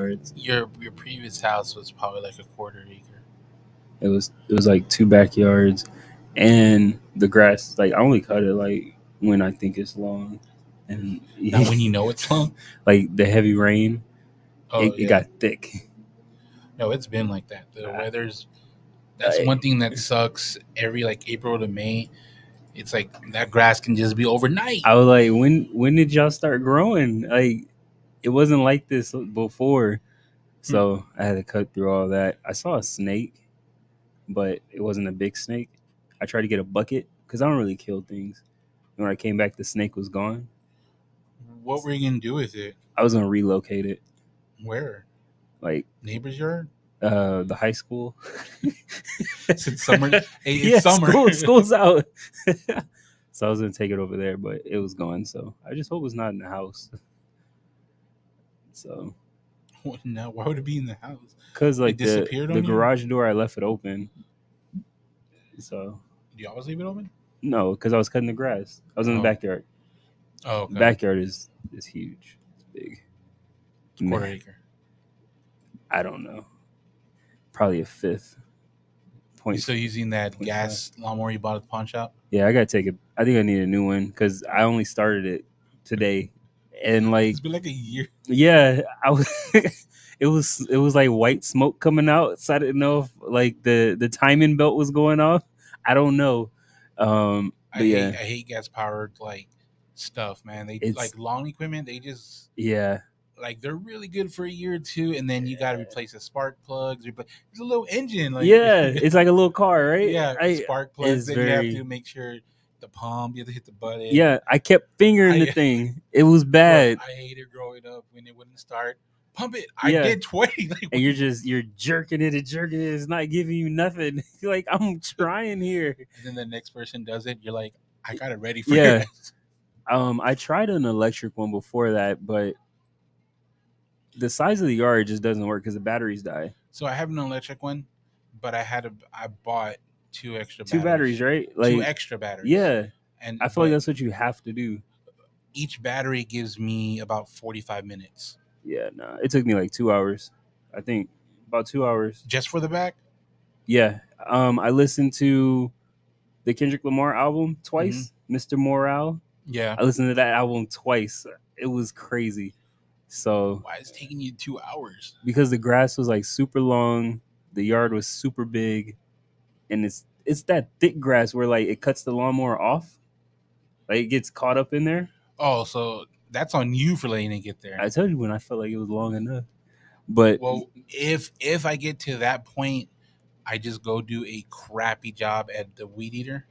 yards. Your previous house was probably like a quarter acre. It was like 2 backyards, and the grass. Like I only cut it like when I think it's long, and Not when you know it's long. like the heavy rain, Oh it yeah. got thick. No, it's been like that. The I, weather's. That's one I, thing that sucks. Every like April to May, it's like that grass can just be overnight. I was like, when did y'all start growing? Like it wasn't like this before, so I had to cut through all that. I saw a snake, but it wasn't a big snake. I tried to get a bucket because I don't really kill things. When I came back, the snake was gone. What were you gonna do with it? I was gonna relocate it, Where? like Neighbor's yard? the high school. Since summer, hey, it's Yeah, summer. school's out. So I was gonna take it over there, but it was gone. So I just hope it's not in the house. So No, why would it be in the house? because It like disappeared the on you? garage door, I left it open. So Do you always leave it open? no, because I was cutting the grass. I was in the Oh. backyard. Oh, The okay. backyard is huge. It's big. Quarter Man, acre. I don't know. Probably a fifth. You still using that 0.5. gas lawnmower you bought at the pawn shop? Yeah, I gotta take it. I think I need a new one because I only started it today, and like It's been like a year. yeah, I was. it was like white smoke coming out, so I didn't know if like the timing belt was going off. I don't know. But yeah, I hate gas powered like stuff, man. They it's like lawn equipment. They just yeah, like they're really good for a year or two, and then you got to replace the spark plugs. There's a little engine, like yeah. It's like a little car, right? yeah, I spark plugs. is Then you have very to make sure the pump. You have to hit the button. yeah. I kept fingering the I thing. It was bro, bad. I hated growing up when it wouldn't start. Pump it. I Yeah. did 20. Like, And you're jerking it and jerking it. It's not giving you nothing. You're like, I'm trying here. and then the next person does it. You're like, I got it ready for your Yeah. ass. I tried an electric one before that, but the size of the yard just doesn't work because the batteries die. So I have an electric one, but I bought two extra Two batteries, right? Two Like extra batteries. yeah. And I feel like that's what you have to do. each battery gives me about 45 minutes. Yeah, no. It took me like 2 hours. I think about 2 hours. Just for the back? Yeah. I listened to the Kendrick Lamar album twice, Mr. Morale. Yeah. I listened to that album twice. It was crazy. So why is it taking you 2 hours? Because the grass was like super long, the yard was super big, and it's that thick grass where like it cuts the lawnmower off. Like it gets caught up in there. Oh, so that's on you for letting it get there. I told you when I felt like it was long enough. But well, if I get to that point, I just go do a crappy job at the weed eater.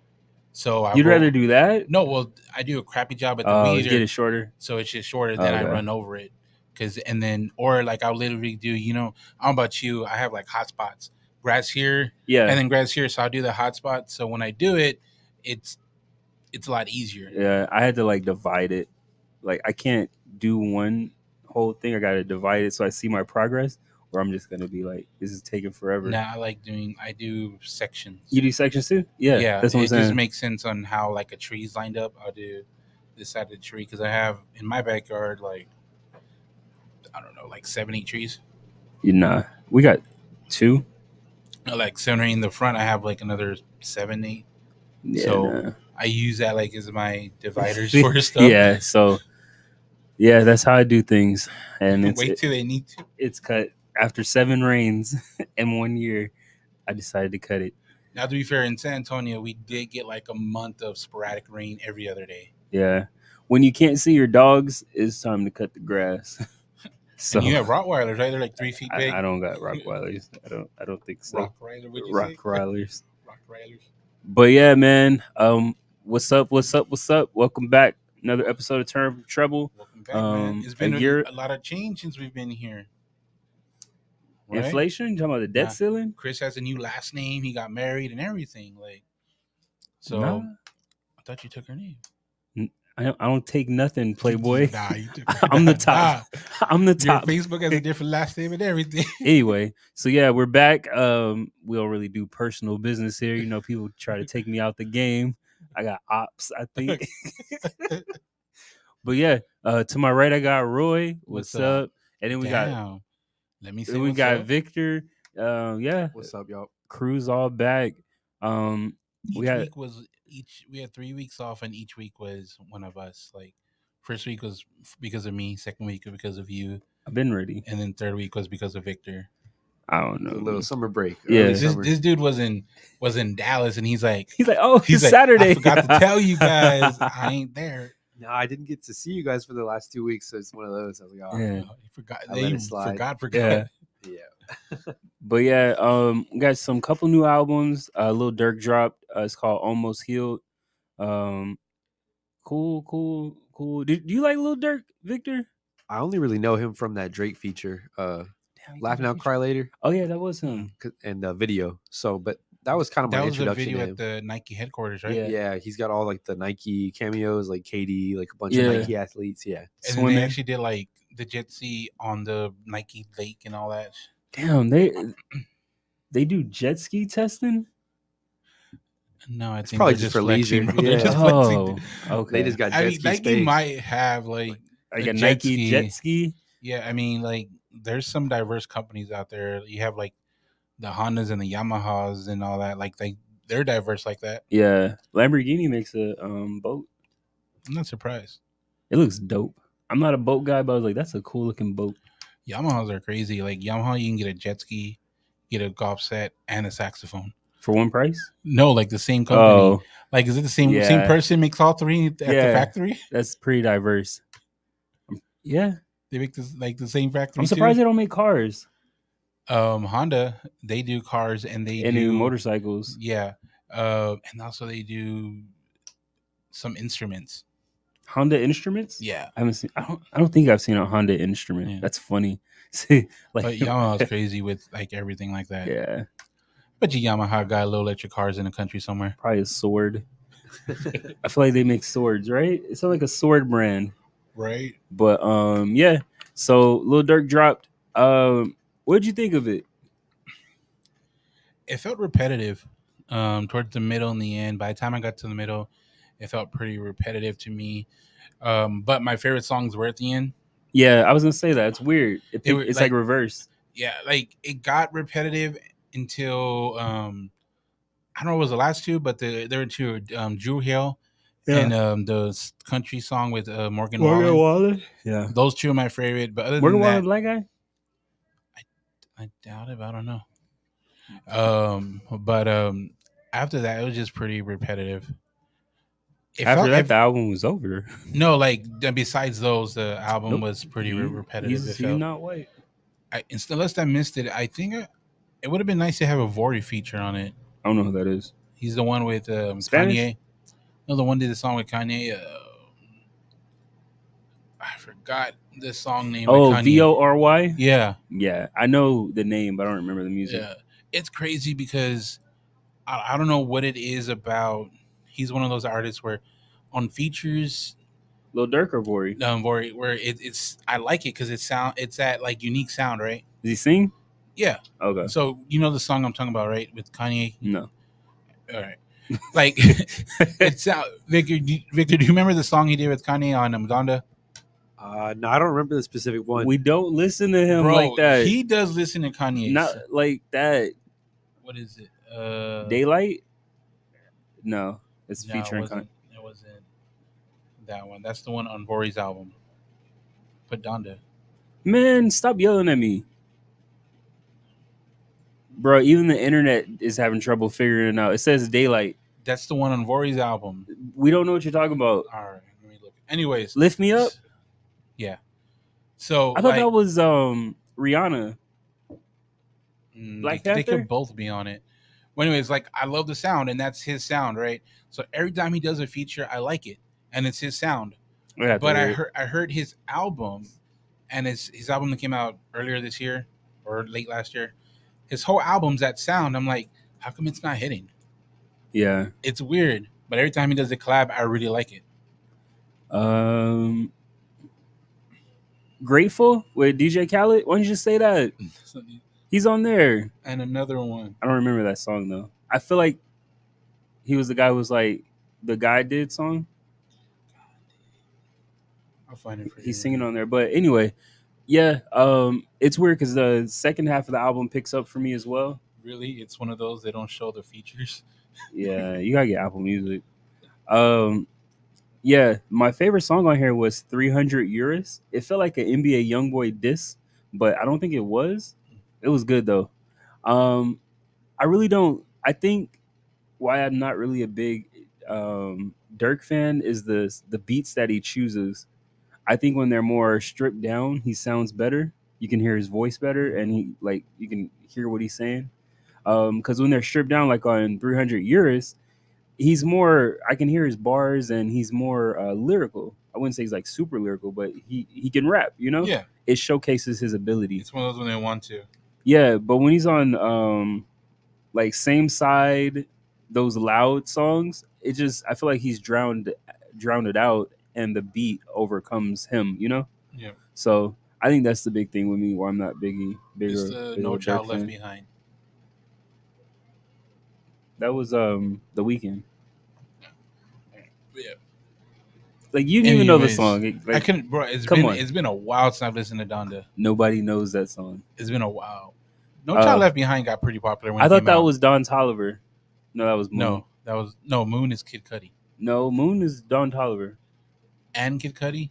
So you'd rather do that? No, well, I do a crappy job at the weed eater. Get it shorter. So it's just shorter. Then I run over it. Or like I'll literally do, I don't know about you, I have like hot spots. Grass here, yeah, and then grass here. So I'll do the hot spot. So when I do it, it's a lot easier. Yeah, I had to like divide it. Like I can't do one whole thing. I got to divide it so I see my progress. Or I'm just gonna be like, this is taking forever. Nah, I do sections. You do sections too? Yeah, that's what I'm saying. It just makes sense on how like a tree's lined up. I'll do this side of the tree because I have in my backyard like I don't know, like 7, 8 trees. Nah, we got 2. Like 7 or 8 in the front. I have like another 7, 8. Yeah, so I use that like as my dividers for stuff. Yeah, so yeah, that's how I do things. And it's wait till they need to. It's cut after 7 rains in 1 year. I decided to cut it. Now, to be fair, in San Antonio, we did get like a month of sporadic rain every other day. Yeah, when you can't see your dogs, it's time to cut the grass. So and you have Rottweilers, right? They're like 3 feet big. I don't got Rottweilers. I don't think so. Rottweilers. But yeah, man. What's up? Welcome back. Another episode of Turn from Treble. Welcome back, man. It's been a lot of change since we've been here. Right? Inflation? You talking about the debt ceiling? Chris has a new last name. He got married and everything. I thought you took her name. I don't take nothing, Playboy. Nah, you took her. I'm the top. I'm the top. Your Facebook has a different last name and everything. Anyway, so yeah, we're back. We don't really do personal business here. People try to take me out the game. I got ops, I think. But yeah, to my right, I got Roy. What's up? And then we got Let me say Then we what's got up. Victor. Yeah, What's up, y'all? crew's all back. We Each had week was each. We had 3 weeks off, and each week was one of us. Like, first week was because of me. Second week was because of you, I've been ready. and then third week was because of Victor. I don't It was know. a little summer break. Yeah. Early This summer. this dude was in Dallas, and he's like, He's like, oh, he's it's like, Saturday. I forgot to tell you guys, I ain't there. No, I didn't get to see you guys for the last 2 weeks, so it's one of those. I was like, oh, Yeah. He forgot. I let it slide. Forgot. Yeah. yeah. But yeah, we got some couple new albums. Lil Durk dropped. It's called Almost Healed. Cool. Do you like Lil Durk, Victor? I only really know him from that Drake feature, Damn, he Laugh did a Now, feature. Cry Later, Oh yeah, that was him. and the video. So, but that was kind of my That was the introduction video to at him. the Nike headquarters, right? Yeah. Yeah, he's got all like the Nike cameos, like KD, like a bunch Yeah. of Nike athletes. Yeah. And then Swimming. they actually did like the jet ski on the Nike lake and all that. Damn, they do jet ski testing. No, I It's think probably they're just for flexing, leisure. bro. They're Yeah. just flexing. Oh, okay. They just got I jet mean, ski Nike space. might have like like a a jet Nike ski. jet ski. Yeah, I mean, like there's some diverse companies out there. You have like the Hondas and the Yamahas and all that. Like they're diverse like that. Yeah, Lamborghini makes a boat. I'm not surprised. It looks dope. I'm not a boat guy, but I was like, that's a cool looking boat. Yamahas are crazy. Like Yamaha, you can get a jet ski, get a golf set, and a saxophone. For one price? No, like the same company. Oh, Like, is it the same Yeah. person makes all three at the Yeah. factory? that's pretty diverse. Yeah, They make this like the same factory. I'm surprised too? they don't make cars Honda, they do cars and they and do motorcycles. Yeah, and also they do some instruments. Honda Instruments? Yeah, I haven't seen. I don't think I've seen a Honda instrument. Yeah. That's funny. See, like but Yamaha's crazy with like everything like that. yeah, But your Yamaha got little electric cars in the country somewhere. probably a sword. I feel like they make swords, right? It's like a sword brand. Right. But yeah. So Lil Durk dropped. What'd you think of it? It felt repetitive towards the middle and the end. By the time I got to the middle, it felt pretty repetitive to me. But my favorite songs were at the end. Yeah, I was gonna say that. It's weird. They were, It's like reverse. Yeah, like it got repetitive until I don't know what was the last two, but there were two, Drew Hill and the country song with Morgan Wallen. Yeah. Those two are my favorite. But other Morgan than Wallen, that, black guy? I doubt it. But I don't know. But after that, it was just pretty repetitive. After that, the album was over. No, like besides those, the album Nope. was pretty repetitive. He's not white. Unless I missed it, I think it would have been nice to have a Vori feature on it. I don't know who that is. He's the one with Spanish? Kanye. No, the one did the song with Kanye. I forgot the song name. Oh, with Kanye. Vory. Yeah, Yeah, I know the name, but I don't remember the music. yeah. It's crazy because I don't know what it is about. He's one of those artists where on features, Lil Durk or Vory? Vori, where it's I like it because it's that like unique sound, right? Does he sing? Yeah. Okay. So you know the song I'm talking about, right? With Kanye. No. All right. Like it's out. Victor, do you remember the song he did with Kanye on Donda? No, I don't remember the specific one. We don't listen to him Bro, like that. he does listen to Kanye. Not like that. What is it? Daylight? No, it's No, featuring. it wasn't that one. That's the one on Vori's album. But Donda. Man, stop yelling at me, bro. Even the internet is having trouble figuring it out. It says Daylight. That's the one on Vori's album. We don't know what you're talking about. All right, let me look. Anyways, Lift Me Up. Yeah. So I thought that was Rihanna. Black they Panther? could both be on it. Well, anyways, like I love the sound, and that's his sound, right? So every time he does a feature, I like it, and it's his sound. But I heard his album, and his album that came out earlier this year or late last year. His whole album's that sound. I'm like, how come it's not hitting? Yeah. It's weird, but every time he does a collab, I really like it. Grateful with DJ Khaled. Why don't you just say that? He's on there. And another one. I don't remember that song though. I feel like he was the guy who was like the Guy Did song. I'll find it for you. He's singing on there. But anyway, Yeah, it's weird because the second half of the album picks up for me as well. Really, it's one of those they don't show the features. Yeah, you gotta get Apple Music. Um, yeah, my favorite song on here was 300 Euros. It felt like an NBA YoungBoy diss, but I don't think it was. It was good though. Um, I really don't. I think why I'm not really a big Dirk fan is the beats that he chooses. I think when they're more stripped down, he sounds better. You can hear his voice better, and he like you can hear what he's saying. Because when they're stripped down, like on 300 Euros, he's more. I can hear his bars, and he's more lyrical. I wouldn't say he's like super lyrical, but he can rap. You know, Yeah, it showcases his ability. it's one of those when they want to. Yeah, but when he's on like same side, those loud songs, it just I feel like he's drowned it out, and the beat overcomes him. You know. Yeah, So I think that's the big thing with me. Why I'm not it's bigger, the big No of a Dirk Child Left fan. Behind. That was the weekend. Yeah. Like you didn't even know the Anyways, song. I Like couldn't, bro. come on, It's been a while since I've listened to Donda. nobody knows that song. It's been a while. No Child Left Behind got pretty popular when I it thought came that out. was Don Toliver. No, that was Moon. No, that was no Moon is Kid Cudi No, Moon is Don Toliver. and Kid Cudi.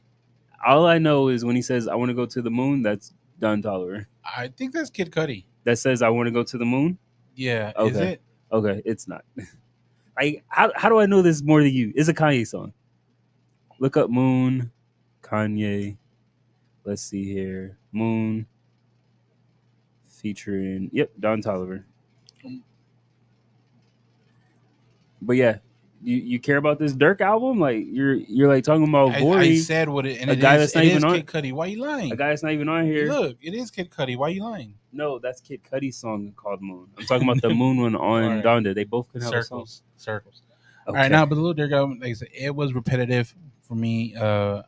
All I know is when he says I want to go to the moon, that's Don Toliver. I think that's Kid Cudi. That says I want to go to the moon. Yeah, is Okay, it? okay, it's not. Like how do I know this more than you? It's a Kanye song. Look up Moon, Kanye. Let's see here. Moon featuring Don Toliver. But yeah, you care about this Dirk album? Like you're like talking about I Vori, said what it, and a it guy is. that's It not even is on Kid Cudi. Why you lying? a guy that's not even on here. Look, it is Kid Cudi. Why you lying? No, that's Kid Cudi's song called Moon. I'm talking about the Moon one on Alright. Donda. They both could have a song. Circles. Okay. All right, now, but the Little Dirk album, like I said, it was repetitive for me. I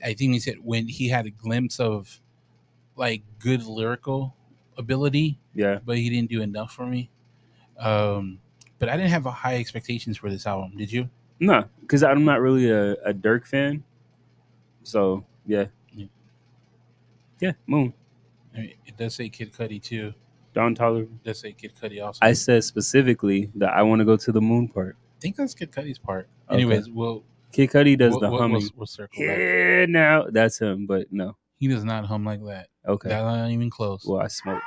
think he said when he had a glimpse of like good lyrical ability, Yeah. but he didn't do enough for me. But I didn't have high expectations for this album. Did you? No, because I'm not really a Dirk fan. So yeah. Yeah, Moon. I mean, it does say Kid Cudi too. Don Toliver. It does say Kid Cudi also. I said specifically that I want to go to the moon part. I think that's Kid Cudi's part. Okay. Anyways, we'll Kid Cudi does the humming. We'll circle back. Yeah, now that's him, but no. He does not hum like that. Okay. That's not even close. Well, I smoke.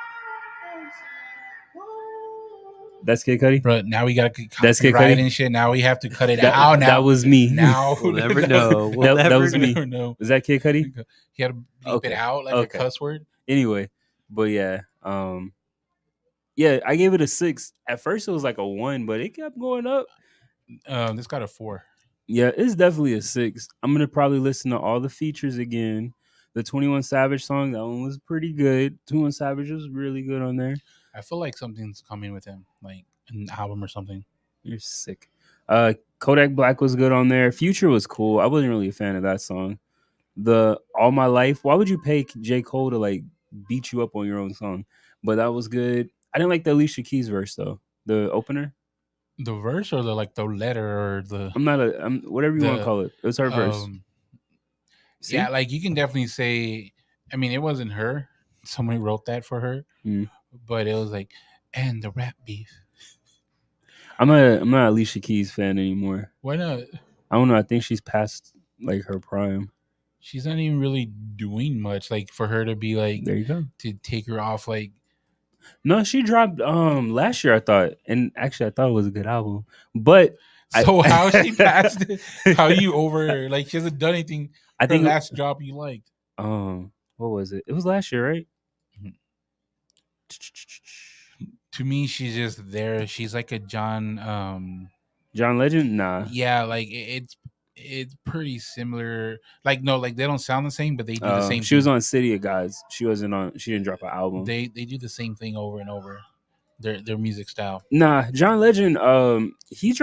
That's Kid Cudi? Bro, now we got to That's Kid copyright Cudi? and shit. Now we have to cut it out. Now that was me. Now We'll never know. We'll that never was me. know. Was that Kid Cudi? He had to bleep Okay. it out like Okay. a cuss word. Anyway, but yeah, I gave it a 6. At first, it was like a 1, but it kept going up. This got a 4. Yeah, it's definitely a 6. I'm gonna probably listen to all the features again. The 21 Savage song, that one was pretty good. 21 Savage was really good on there. I feel like something's coming with him, like an album or something. You're sick. Kodak Black was good on there. Future was cool. I wasn't really a fan of that song. The All My Life. Why would you pay J. Cole to like beat you up on your own song? But that was good. I didn't like the Alicia Keys verse though. The opener. The verse or the letter or the I'm whatever you want to call it. It was her verse. See? Yeah, like you can definitely say. I mean, it wasn't her. Somebody wrote that for her, but it was like, and the rap beef. I'm not Alicia Keys fan anymore. Why not? I don't know. I think she's past like her prime. She's not even really doing much. Like for her to be like, there you go, to take her off. Like, no, she dropped last year. I thought, and actually, I thought it was a good album. But so how she passed it? How you over her? Like she hasn't done anything. I think last job you liked. What was it? It was last year, right? Mm-hmm. To me, she's just there. She's like a John Legend. Nah. Yeah, like it's pretty similar. Like no, like they don't sound the same, but they do the same. She was on City of Gods. She wasn't on. She didn't drop an album. They do the same thing over and over. Their music style. Nah, John Legend. He's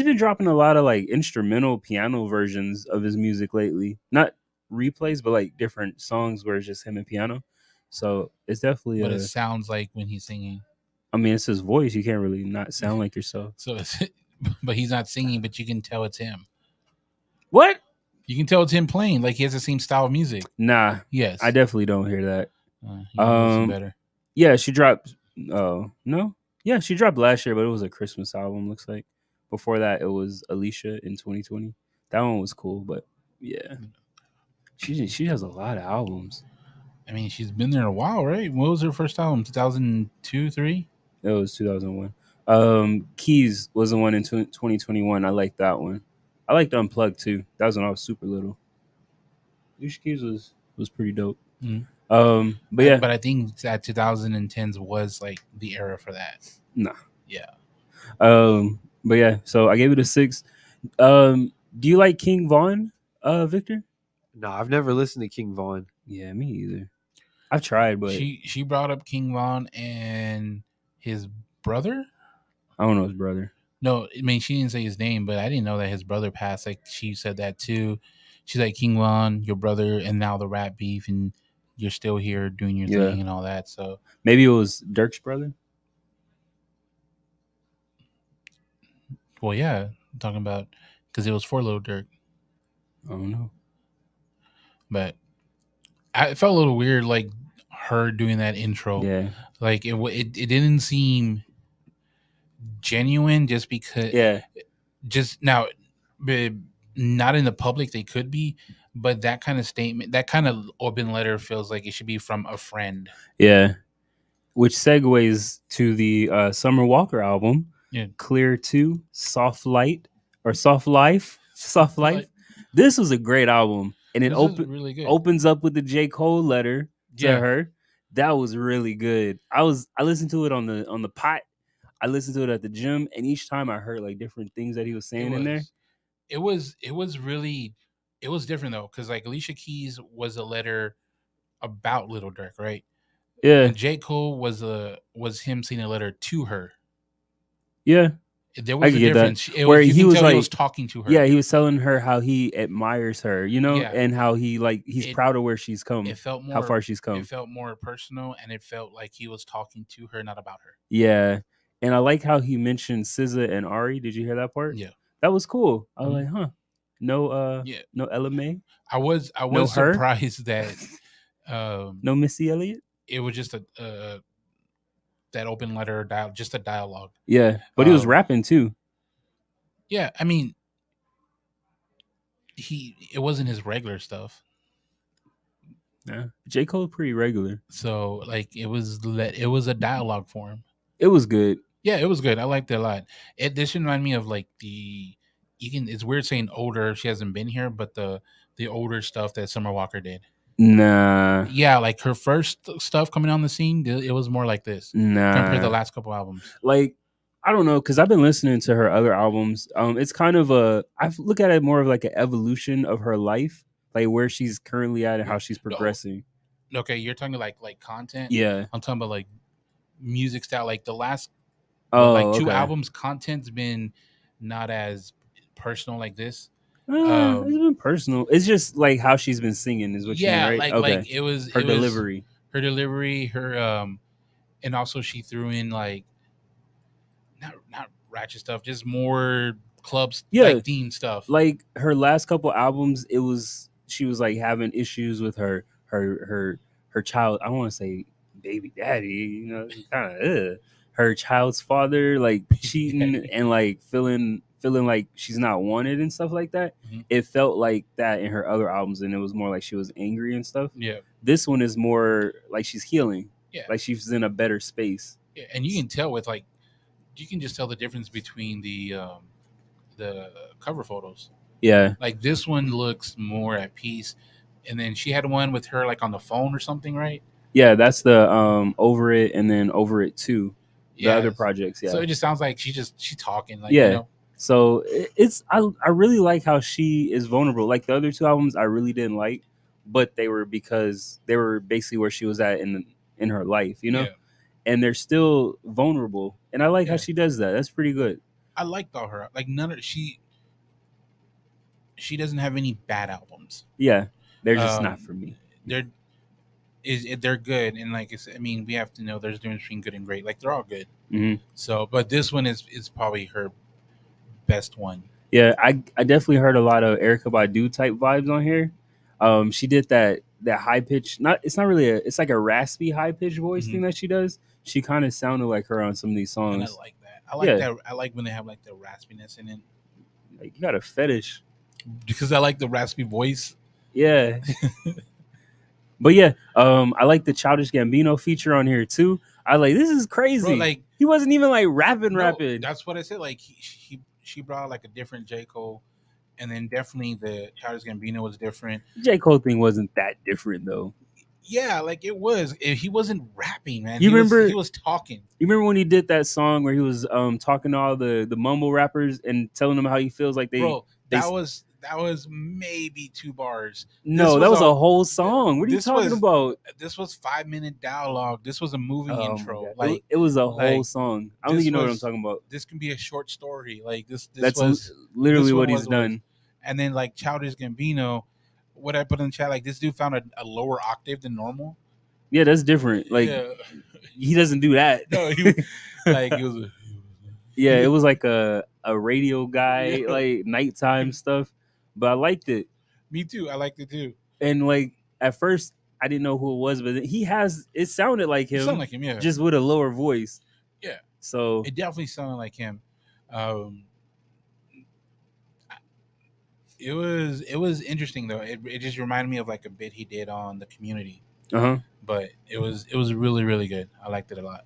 been dropping a lot of like instrumental piano versions of his music lately. Not replays, but like different songs where it's just him and piano. So it's definitely. But it sounds like when he's singing. I mean, it's his voice. You can't really not sound like yourself. So, but he's not singing, but you can tell it's him. What? You can tell it's him playing. Like he has the same style of music. Nah, Yes, I definitely don't hear that. you can listen Um, better. yeah, she dropped. Oh no, yeah, she dropped last year, but it was a Christmas album. Looks like. Before that, it was Alicia in 2020. That one was cool, but yeah, she has a lot of albums. I mean, she's been there a while, right? What was her first album? 2002, 3? It was 2001. Keys was the one in 2021. I like that one. I liked Unplugged too. That was when I was super little. Alicia Keys was pretty dope. Mm-hmm. But yeah, But I think that 2010s was like the era for that. nah. Yeah. But yeah, so I gave it a 6. Do you like King Von, Victor? No, I've never listened to King Von. Yeah, me either. I've tried, but She brought up King Von and his brother. I don't know his brother. No, I mean she didn't say his name, but I didn't know that his brother passed. Like she said that too. She's like King Von, your brother, and now the rap beef, and you're still here doing your Yeah. thing and all that. So maybe it was Durk's brother. Well, yeah, I'm talking about because it was for Lil Durk, I don't know. but it felt a little weird, like her doing that intro. Yeah, Like it didn't seem genuine, just because. yeah, Just now, not in the public, they could be, but that kind of statement, that kind of open letter, feels like it should be from a friend. yeah. Which segues to the Summer Walker album, Yeah. Clear 2, Soft Light, or Soft Life. Soft Life. Light. This was a great album. And it This is really good. opens up with the J. Cole letter to Yeah. her. That was really good. I listened to it on the pot. I listened to it at the gym, and each time I heard like different things that he was saying in there. It was really, it was different though, because like Alicia Keys was a letter about Little Durk, right? Yeah. And J. Cole was him sending a letter to her. Yeah. There was a difference. Where he was like, he was talking to her. Yeah, he was telling her how he admires her, and how he's proud of where she's come. It felt more, how far she's come. It felt more personal, and it felt like he was talking to her, not about her. Yeah, and I like how he mentioned SZA and Ari. Did you hear that part? Yeah, that was cool. I was like, huh, no, no LMA. I was surprised that no Missy Elliott. It was just a that open letter just a dialogue. Yeah, but he was rapping too. Yeah, I mean, it wasn't his regular stuff. Yeah, J. Cole pretty regular. So like it was a dialogue for him. It was good. Yeah, it was good. I liked it a lot. This reminded me of like it's weird saying older. She hasn't been here, but the older stuff that Summer Walker did. Nah. Yeah, like her first stuff coming on the scene, it was more like this. Nah. Compared to the last couple albums. Like, I don't know, because I've been listening to her other albums. It's kind of I look at it more of like an evolution of her life, like where she's currently at and how she's progressing. No. Okay, you're talking like content. Yeah, I'm talking about like music style. Like the last, 2 albums, content's been not as personal like this. It's been personal. It's just like how she's been singing is what you mean, right? Like it was her delivery. Her delivery, and also she threw in like not ratchet stuff, just more clubs like theme stuff. Like her last couple albums, she was like having issues with her child. I don't want to say baby daddy, kind of her child's father, like cheating and like feeling like she's not wanted and stuff like that. Mm-hmm. It felt like that in her other albums, and it was more like she was angry and stuff. Yeah. This one is more like she's healing. Yeah. Like she's in a better space. Yeah, and you can tell with like, you can just tell the difference between the cover photos. Yeah. Like this one looks more at peace, and then she had one with her like on the phone or something, right? Yeah, that's the Over It and then Over It 2. The other projects, yeah. So it just sounds like she's talking, like, yeah. So it's I really like how she is vulnerable. Like the other 2 albums, I really didn't like, but they were because they were basically where she was at in her life, Yeah. And they're still vulnerable, and I like how she does that. That's pretty good. I liked all her she doesn't have any bad albums. Yeah, they're just not for me. They're good, and like I mean, we have to know there's a difference between good and great. Like they're all good. Mm-hmm. So, but this one is probably her best one. Yeah, I definitely heard a lot of Erica Badu type vibes on here. She did that high pitch. Not it's not really a. It's like a raspy high pitch voice Hmm. thing that she does. She kind of sounded like her on some of these And I songs. like that. I like Yeah, that. I like when they have like the raspiness in it like you got a fetish. because I like the raspy voice. Yeah, but yeah, I like the Childish Gambino feature on here too. I like this is Bro, crazy. like He wasn't even like rapping, no, rapping. that's what I said. Like she brought like a different J Cole, and then definitely the Childish Gambino was different. J Cole thing wasn't that different though. Yeah, like it was. He wasn't rapping, man. You remember? He was talking. You remember when he did that song where he was talking to all the mumble rappers and telling them how he feels like Bro, they that was maybe 2 bars. This no, that was was a whole song. What are you this talking was about? this was 5 minute dialogue. This was a movie Oh my intro. god, it was a whole song. I don't think this you know what I'm was talking about. this can be a short story. Like this That's was literally this one what he's was. done. And then like Childish Gambino, what I put in the chat, like this dude found a lower octave than normal. Yeah, that's different. Like Yeah. he doesn't do that. No, he like he was. Yeah, it was like a radio guy, Yeah. like nighttime stuff. But I liked it. Me too. I liked it too. And like at first I didn't know who it was, but it sounded like It him, sounded like him, yeah. just with a lower voice. Yeah. So It definitely sounded like him. It was interesting though. It just reminded me of like a bit he did on the Community. But it was really really good. I liked it a lot.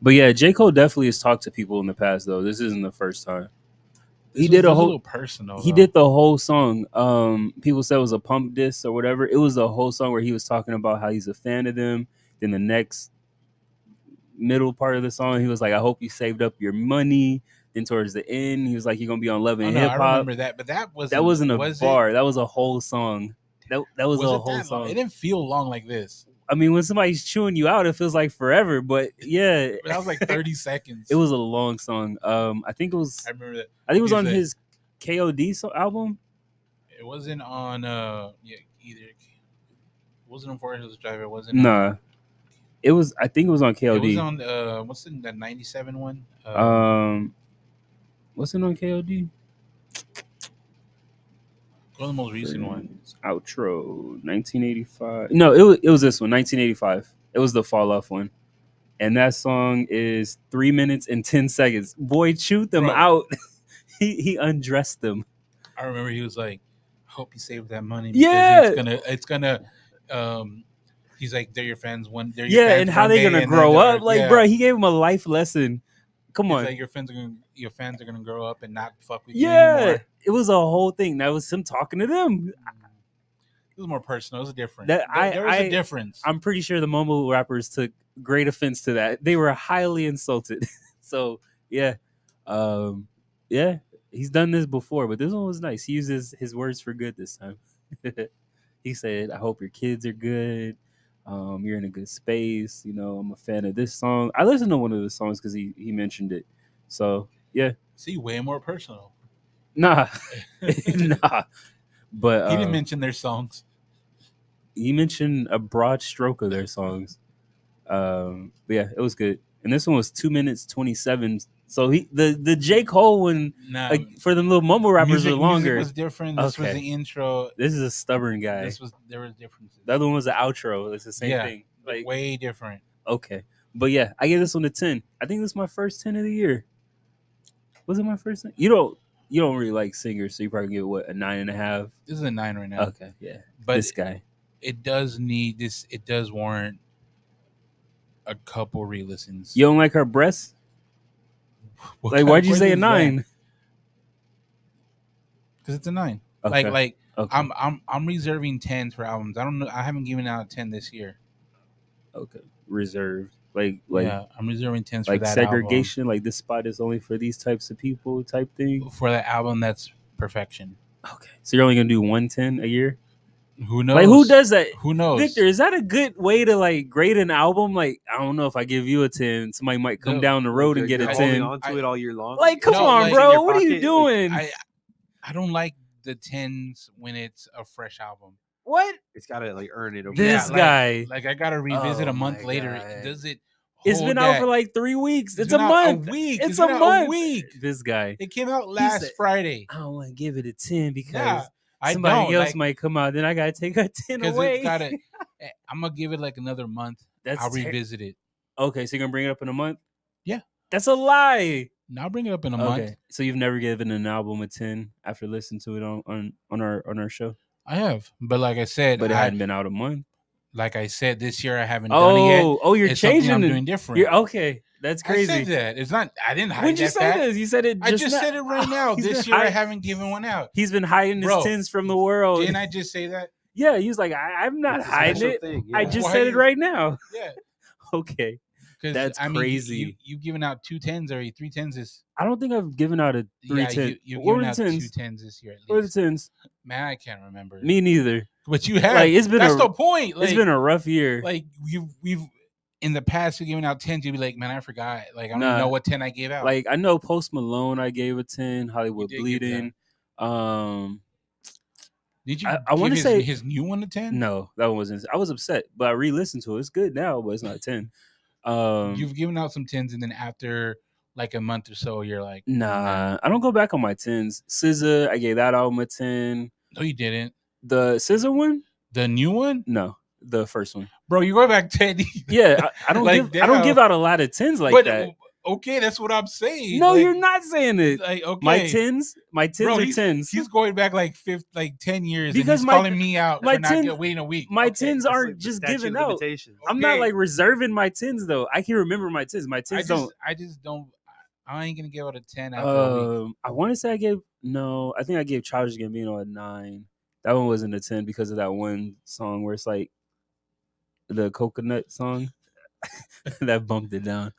But yeah, J. Cole definitely has talked to people in the past though. This isn't the first time. He did a little personal. He did the whole song. People said it was a pump diss or whatever. It was a whole song where he was talking about how he's a fan of them. Then the next middle part of the song, he was like, "I hope you saved up your money." Then towards the end, he was like, "You're gonna be on Love and Hip Hop." I remember that, but that wasn't a bar. That was a whole song. That was a whole song. It didn't feel long like this. I mean, when somebody's chewing you out, it feels like forever. But yeah, but that was like 30 seconds. It was a long song. I think it was. I remember that. I think it was on his KOD album. It wasn't on either. It wasn't on Forest Hills Drive. It wasn't. Nah. It was. I think it was on KOD. It was on what's in that 97 one? What's it on KOD? Go the most recent one. Outro 1985. No, it was this one 1985. It was the Fall Off one, and that song is 3 minutes and 10 seconds. Boy, chewed them out. he undressed them. I remember he was like, "I hope you saved that money." Because it's gonna. He's like, "They're your fans when they're your fans and how they gonna grow up?" Like, bro, he gave him a life lesson. Come on, like your fans are gonna grow up and not fuck with you anymore. It was a whole thing. That was him talking to them. It was more personal. It was different. There was a difference. I'm pretty sure the mumble rappers took great offense to that. They were highly insulted. So yeah, yeah, he's done this before, but this one was nice. He uses his words for good this time. He said, "I hope your kids are good. You're in a good space. You know, I'm a fan of this song. I listened to one of the songs because he mentioned it. So yeah, see, way more personal. Nah, nah. But he didn't mention their songs. He mentioned a broad stroke of their songs. But yeah, it was good. And this one was 2 minutes 27. So the J. Cole one for them little mumble rappers was longer. Music was different. This was the intro. This is a stubborn guy. There was differences. The other one was the outro. It's the same thing. Like way different. Okay. But yeah, I gave this one a 10. I think this is my first 10 of the year. Was it my first 10? You don't really like singers, so you probably give it a 9.5. This is a 9 right now. Okay, yeah. But this guy. It does need this. It does warrant a couple re-listens. You don't like her breasts? Like, why'd you say a 9? Because it's a 9. Okay. Like okay. I'm reserving 10s for albums. I don't know. I haven't given out a 10 this year. Okay, reserved. Like yeah, I'm reserving 10s like for that segregation. album. Like this spot is only for these types of people, type thing. For that album, that's perfection. Okay, so you're only gonna do 110 a year. Who knows? Like who does that? Who knows? Victor, is that a good way to like grade an album? Like I don't know if I give you a 10, somebody might come down the road and get a 10. Holding on to it all year long. Like come on, bro, what are you doing? I don't like the 10s when it's a fresh album. What? It's gotta like earn it. This guy, like I gotta revisit a month later. Does it It's been out for like 3 weeks. It's a month. A week. It's a month. A week. This guy. It came out last Friday. I don't want to give it a 10 because I somebody else might come out. Then I gotta take a 10 away. I'm gonna give it like another month. I'll revisit it. Okay, so you're gonna bring it up in a month? Yeah. That's a lie. Now I'll bring it up in a month. Okay. So you've never given an album a 10 after listening to it on our show? I have. But like I said, but it hadn't been out a month. Like I said, this year I haven't done it yet. Oh, you're changing. I'm doing different. Okay. That's crazy. I said that. It's not. I didn't hide. When'd you say this? You said it. I just said it right now. This year I haven't given one out. He's been hiding his 10s from the world. Didn't I just say that? Yeah. He was like, I'm not hiding it. Yeah. I just said it right now. Yeah. Okay. That's crazy. You've given out 2 10s already. 3 10s is. I don't think I've given out a 3 10. You've given out 2 10s this year. What are the 10s? Man, I can't remember. Me neither. But you have. Like, that's the point. Like, it's been a rough year. Like we've in the past, you've given out 10s. You'd be like, man, I forgot. Like, I don't even know what 10 I gave out. Like, I know Post Malone, I gave a 10. Hollywood Bleeding. Did you? I want to say his new one a 10. No, that one wasn't. I was upset, but I re-listened to it. It's good now, but it's not a 10. You've given out some 10s, and then after like a month or so, you're like, nah, I don't go back on my 10s. SZA, I gave that album a 10. No, you didn't. The SZA one, the new one, no, the first one. Bro, you go back 10. Yeah, I don't like I don't give out a lot of 10s like that. Okay, that's what I'm saying. No, you're not saying it. Like, okay. My 10s are 10s. He's going back like 10 years because he's calling me out for not waiting a week. My 10s aren't just given out. Okay. I'm not like reserving my 10s though. I can remember my 10s. My 10s don't. I just don't. I ain't gonna give out a 10 after a week. I want to say I think I gave Childish Gambino a 9. That one wasn't a 10 because of that one song where it's like the coconut song that bumped it down.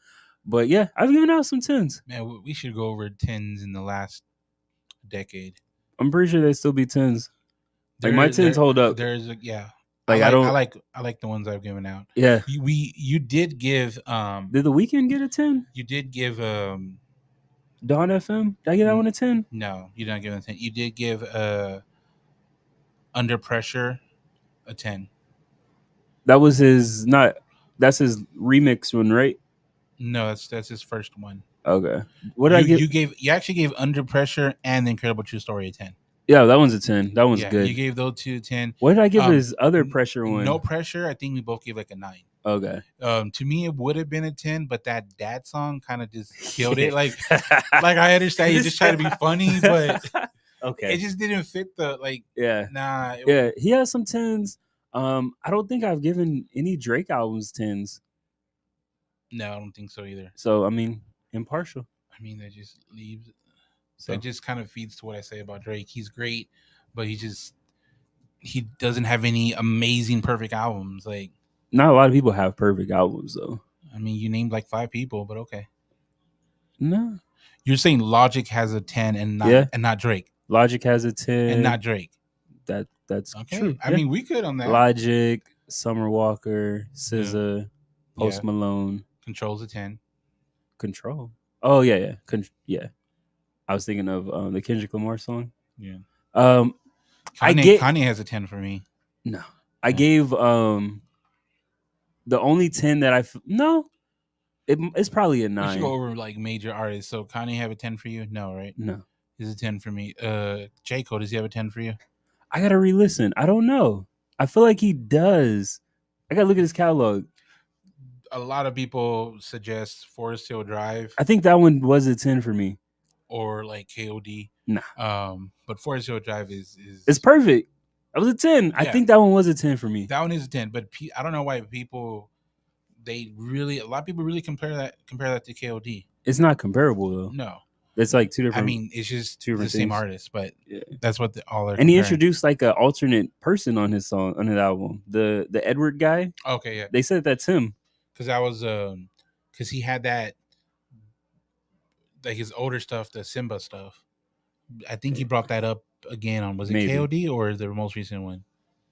But yeah, I've given out some 10s. Man, we should go over 10s in the last decade. I'm pretty sure they still be 10s. Like my 10s hold up. Like I like the ones I've given out. Yeah. You did give Did The Weeknd get a 10? You did give Dawn FM? Did I give that one a 10? No, you didn't give it a 10. You did give Under Pressure a 10. That was that's his remix one, right? No, that's his first one. Okay. What did I give? You actually gave Under Pressure and The Incredible True Story a 10. Yeah, that one's a 10. That one's good. You gave those 2 10. What did I give his other Pressure one? No Pressure. I think we both gave like a 9. Okay. To me, it would have been a 10, but that dad song kind of just killed it. Like I understand you just try to be funny, but okay, it just didn't fit the like. Yeah. Nah. He has some 10s. I don't think I've given any Drake albums 10s. No, I don't think so either. So I mean, impartial. I mean, that just leaves. That just kind of feeds to what I say about Drake. He's great, but he doesn't have any amazing perfect albums. Like, not a lot of people have perfect albums though. I mean, you named like 5 people, but okay. No, you're saying Logic has a 10 and not Drake. Logic has a 10 and not Drake. That's okay. True. I mean, we could on that. Logic, Summer Walker, SZA, Post Malone. Control's a 10. Control. Oh yeah. Yeah. I was thinking of the Kendrick Lamar song. Yeah. Kanye has a 10 for me. No. I gave the only 10 that it's probably a 9. We should go over like major artists. So Kanye have a 10 for you? No, right? No. He's a 10 for me. J. Cole, does he have a 10 for you? I gotta re-listen. I don't know. I feel like he does. I gotta look at his catalog. A lot of people suggest Forest Hill Drive. I think that one was a 10 for me. Or like KOD. Nah. But Forest Hill Drive is it's perfect. That was a 10. Yeah. I think that one was a 10 for me. That one is a 10, but I don't know why a lot of people really compare that to KOD. It's not comparable though. No. It's like 2 different. I mean, it's just 2 different same artist, but that's what all are. And he introduced like an alternate person on his album. The Edward guy. Okay, yeah. They said that's him. Because because he had that, like his older stuff, the Simba stuff. I think he brought that up again on, was it KOD or the most recent one?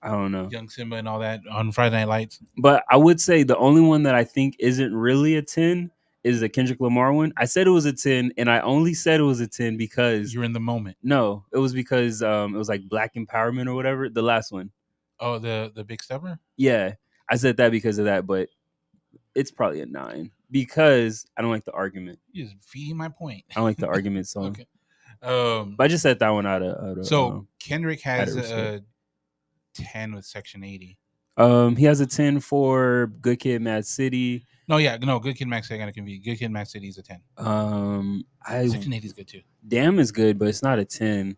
I don't know. Young Simba and all that on Friday Night Lights. But I would say the only one that I think isn't really a 10 is the Kendrick Lamar one. I said it was a 10, and I only said it was a 10 because you're in the moment. No, it was because it was like Black Empowerment or whatever. The last one. Oh, the Big Stepper? Yeah, I said that because of that, but it's probably a 9. because I don't like the argument. You're just feeding my point. I don't like the argument song. Okay. But I just said that one out of So Kendrick has respect. a 10 with Section 80. He has a 10 for Good Kid, Mad City. No, Good Kid, Mad City. I gotta confuse. Good Kid, Mad City is a 10. Section 80 is good too. Damn is good, but it's not a 10.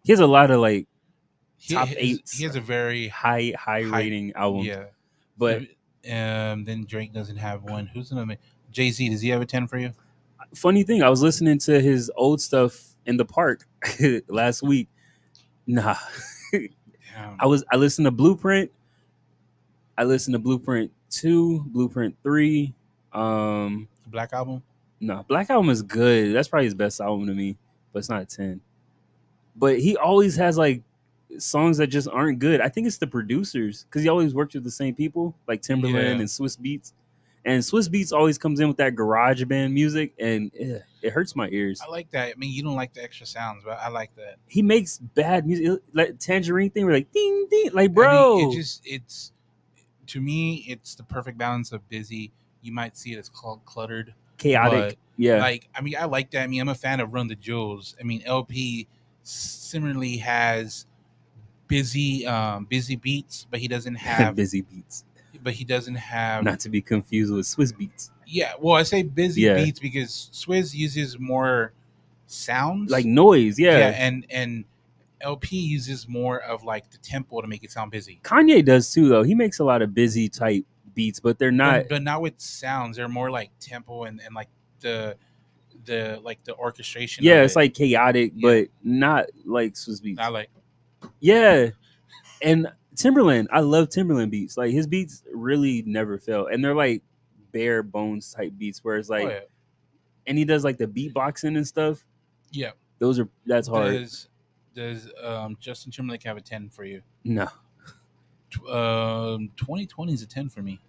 He has a lot of like top 8s. He has a very high rating album. Yeah, but then Drake doesn't have one. Who's another? Jay-Z, does he have a 10 for you? Funny thing, I was listening to his old stuff in the park last week. Nah. I listened to Blueprint. I listened to Blueprint 2, Blueprint 3. Black Album? No, Black Album is good. That's probably his best album to me, but it's not a 10. But he always has like songs that just aren't good. I think it's the producers because he always works with the same people, like Timberland and Swiss Beats. And Swiss Beats always comes in with that garage band music, and it hurts my ears. I like that. I mean, you don't like the extra sounds, but I like that. He makes bad music, like Tangerine thing. We're like ding ding, like bro. I mean, it's to me, it's the perfect balance of busy. You might see it as cluttered, chaotic. Yeah, like I mean, I like that. I mean, I'm a fan of Run the Jewels. I mean, LP similarly has busy beats, but he doesn't have busy beats. But he doesn't have, not to be confused with Swiss Beats. Yeah, well, I say busy beats because Swizz uses more sounds, like noise. Yeah, and LP uses more of like the tempo to make it sound busy. Kanye does too, though. He makes a lot of busy type beats, but they're not. But not with sounds. They're more like tempo and like the orchestration. Yeah, it's like chaotic, but not like Swiss Beats. Not like. Yeah, and Timberland, I love Timberland beats. Like his beats really never fail, and they're like bare bones type beats. Where it's like, and he does like the beatboxing and stuff. Yeah, that's hard. Does Justin Timberlake have a 10 for you? No. 2020 is a 10 for me.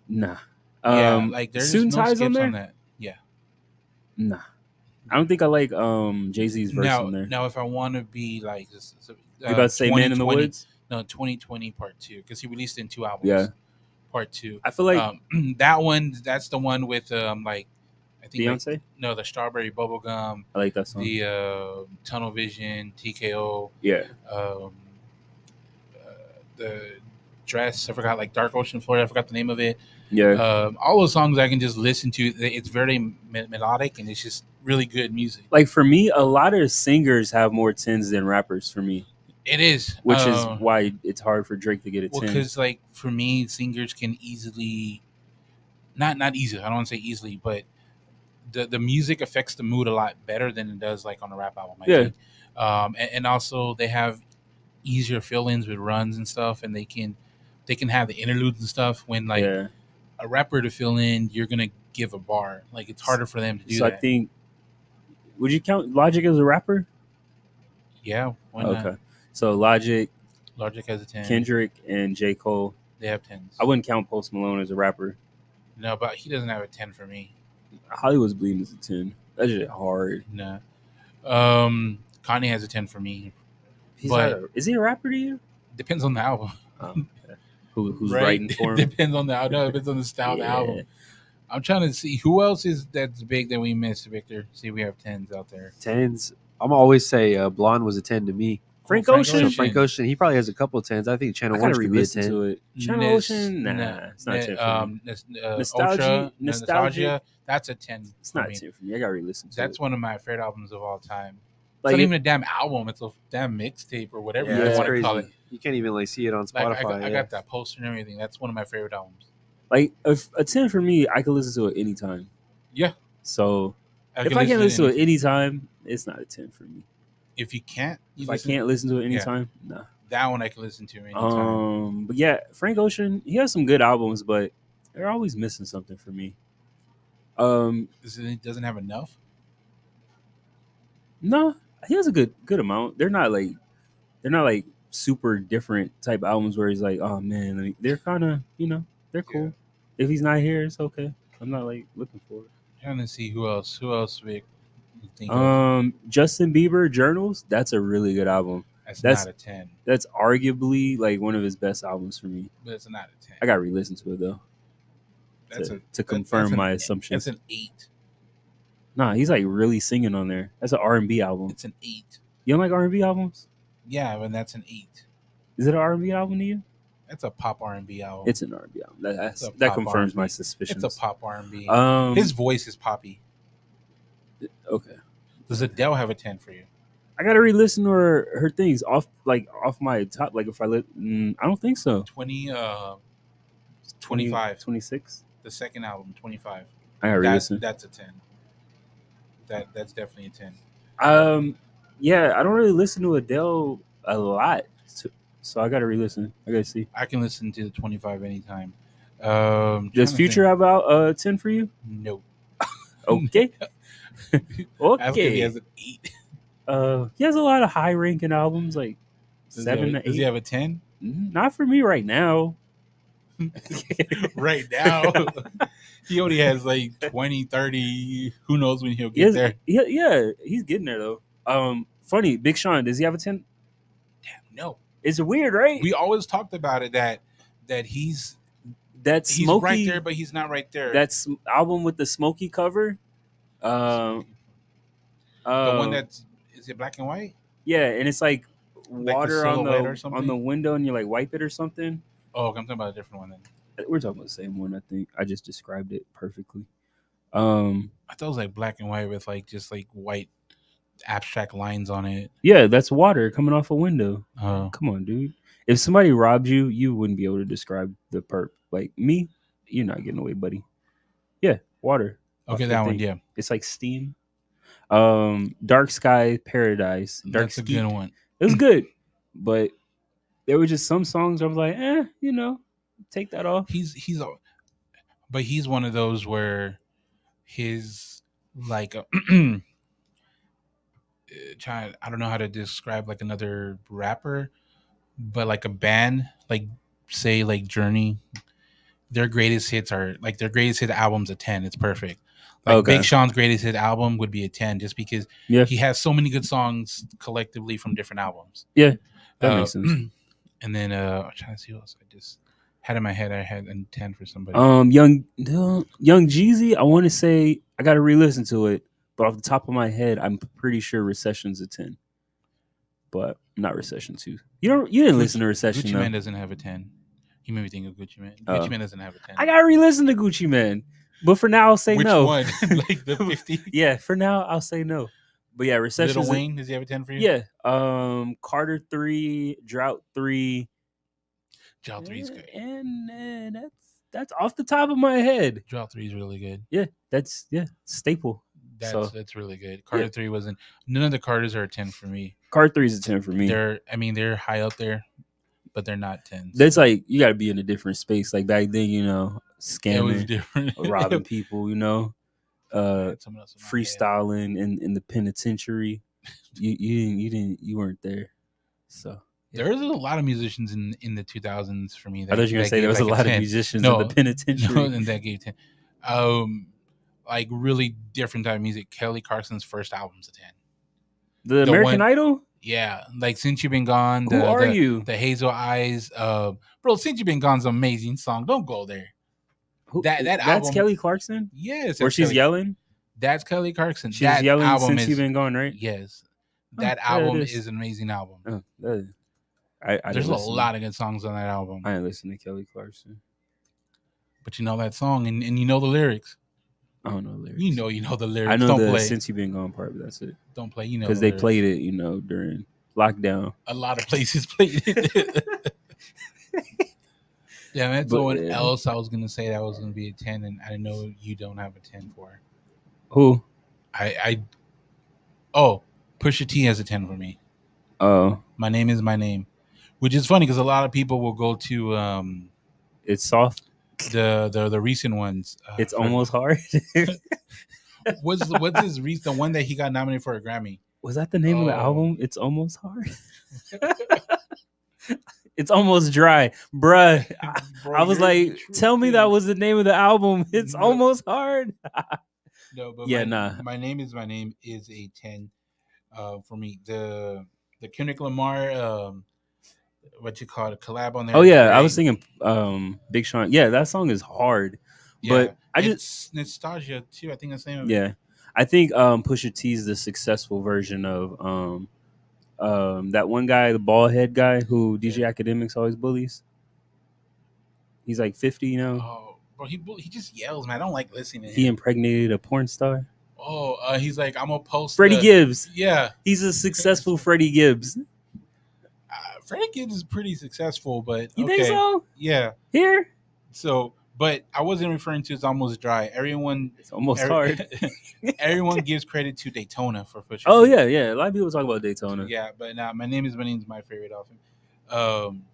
Nah. Like there's no skips on that. Yeah. Nah. I don't think I like Jay-Z's verse on there. Now, if I want to be like, you about to say Man in the Woods? No, 2020 Part 2, because he released it in 2 albums. Yeah. Part 2. I feel like that one. That's the one with like, I think Beyonce. The Strawberry Bubblegum. I like that song. The Tunnel Vision, TKO. Yeah. The dress. I forgot, like Dark Ocean, Florida. I forgot the name of it. Yeah. All those songs I can just listen to. It's very melodic and it's just really good music. Like for me, a lot of singers have more 10s than rappers for me. It is. Which is why it's hard for Drake to get a 10. Because like for me, singers can easily, not easily, I don't want to say easily, but the music affects the mood a lot better than it does like on a rap album. I think. And also they have easier fill-ins with runs and stuff, and they can have the interludes and stuff. When like a rapper to fill in, you're gonna give a bar. Like it's harder for them to do that. I think, would you count Logic as a rapper? Yeah. Why not? Okay. So Logic has a 10. Kendrick and J. Cole, they have 10s. I wouldn't count Post Malone as a rapper. No, but he doesn't have a 10 for me. Hollywood's Bleeding is a 10. That's just hard. No. Kanye has a 10 for me. Is he a rapper to you? Depends on the album. Who's writing for him? Depends on the album. No, depends on the style of the album. I'm trying to see who else is that's big that we missed, Victor. See, we have 10s out there. 10s. I'm always say Blonde was a 10 to me. Frank Ocean. So Frank Ocean, he probably has a couple of 10s. I think Channel 1 could be a 10. To it. Channel Ocean, nah, it's not 10 for me. Nostalgia, that's a 10. It's not 10 for me. I gotta re-listen to it. That's one of my favorite albums of all time. It's not even a damn album. It's a damn mixtape or whatever you want to call it. You can't even like see it on Spotify. Like, I got that poster and everything. That's one of my favorite albums. Like a 10 for me, I can listen to it anytime. Yeah. So if I can't listen to it anytime, it's not a 10 for me. If you can't, if I can't listen to it anytime, no. That one I can listen to anytime. But yeah, Frank Ocean, he has some good albums, but they're always missing something for me. It doesn't have enough. No, he has a good amount. They're not like super different type albums where he's like, oh man, they're kind of, they're cool. Yeah. If he's not here, it's okay. I'm not like looking for it. Trying to see who else Vic, you think Justin Bieber, Journals. That's a really good album. That's not a 10. That's arguably like one of his best albums for me. But it's not a 10. I gotta re-listen to it though. to confirm my That's assumptions. an 8. Nah, he's like really singing on there. That's an R&B album. It's an 8. You don't like R&B albums? Yeah, but that's an 8. Is it an R&B album to you? That's a pop R&B album. It's an R&B album. That confirms R&B. my suspicions. It's a pop R&B. His voice is poppy. Okay. Does Adele have a 10 for you? I gotta re-listen to her things off my top. Like if I I don't think so. 25. 26. The second album, 25. I gotta re-listen. That's a 10. That's definitely a 10. Yeah, I don't really listen to Adele a lot, so I gotta re-listen. I gotta see. I can listen to the 25 anytime. Does Future have about 10 for you? No. Okay. Okay. He has an 8. He has a lot of high-ranking albums, like 7 to 8. Does he have a 10? Not for me right now. Right now, he only has like 20, 30. Who knows when he'll get there? Yeah, he's getting there though. Funny, Big Sean, does he have a 10? Damn, no. It's weird, right? We always talked about it that he's smoky, right there, but he's not right there. That's album with the smoky cover. The one is it black and white? Yeah, and it's like water on the window, and you like wipe it or something. Oh, I'm talking about a different one then. We're talking about the same one, I think. I just described it perfectly. I thought it was like black and white with like just like white abstract lines on it. Yeah, that's water coming off a window. Oh. Come on, dude. If somebody robbed you, you wouldn't be able to describe the perp. Like me, you're not getting away, buddy. Yeah, water. Okay, that one, yeah. It's like steam. Dark Sky Paradise. That's a good one. It was good, but there were just some songs I was like, take that off. But he's one of those where his like I don't know how to describe like another rapper, but like a band, like say like Journey, their greatest hits are like their greatest hit album's a 10. It's perfect. Like Big Sean's greatest hit album would be a 10 just because he has so many good songs collectively from different albums. Yeah, that makes sense. And then I'm trying to see what else I just had in my head. I had a 10 for somebody. Young Jeezy. I want to say I got to re-listen to it, but off the top of my head, I'm pretty sure Recession's a 10, but not Recession 2. You didn't listen to Recession. Gucci Mane doesn't have a 10. You made me think of Gucci Mane. Gucci Mane doesn't have a 10. I got to re-listen to Gucci Mane, but for now I'll say no. Which one? Like the 50? Yeah, for now I'll say no. But yeah, Recession. Lil Wayne, does he have a 10 for you? Yeah. Carter 3, Drought 3. Drought 3 is good. And that's off the top of my head. Drought 3 is really good. Yeah, that's staple. That's really good. Carter 3 wasn't. None of the Carters are a 10 for me. Carter 3 is a 10 for me. They're high up there, but they're not 10s. That's like you got to be in a different space. Like back then, scamming, it was different. Robbing people, freestyling in the penitentiary. You weren't there, so. There's a lot of musicians in the 2000s for me. I thought you were going to say there was a lot of musicians in the penitentiary. No, and that gave 10. Like really different type of music. Kelly Clarkson's first album's a 10. The American Idol? Yeah. Like Since You've Been Gone. Who are you? The Hazel Eyes. Bro, Since You've Been Gone's an amazing song. Don't go there. That that's album, Kelly Clarkson? Yes. Where she's yelling? That's Kelly Clarkson. She's yelling Since You've Been Gone, right? Yes. That album is an amazing album. There's a lot of good songs on that album. I ain't listen to Kelly Clarkson. But you know that song and you know the lyrics. I don't know the lyrics. You know the lyrics. I know don't play. Since You've Been Gone part, but that's it. Don't play, because they played it, during lockdown. A lot of places played it. Yeah, that's what else I was gonna say that was gonna be a 10, and I know you don't have a 10 for. Who? Pusha T has a 10 for me. Oh, My Name Is My Name, which is funny because a lot of people will go to It's Soft. The recent ones. It's Almost Hard. What's his the one that he got nominated for a Grammy? Was that the name of the album? It's Almost Hard. It's Almost Dry, bruh. Bro, I was like, tell me that was the name of the album. It's Almost Hard. No, but My Name Is My Name is a 10 for me. The Kendrick Lamar what you call it, collab on there. Oh yeah, I was thinking Big Sean. Yeah, that song is hard. But I it's nostalgia too. I think that's the name of it. Yeah, I think Pusha T is the successful version of that one guy, the bald head guy who DJ Academics always bullies. He's like 50 now. Oh, bro, he just yells, man. I don't like listening to him. He impregnated a porn star. Oh, he's like, I'm gonna post Freddie Gibbs. Yeah, he's a successful Freddie Gibbs. Freddie Gibbs is pretty successful, but you think so? Yeah. Here. So, but I wasn't referring to It's Almost Dry. It's almost hard. Everyone gives credit to Daytona for Pusha. Oh yeah. A lot of people talk about Daytona. Yeah, but my name is my favorite off him.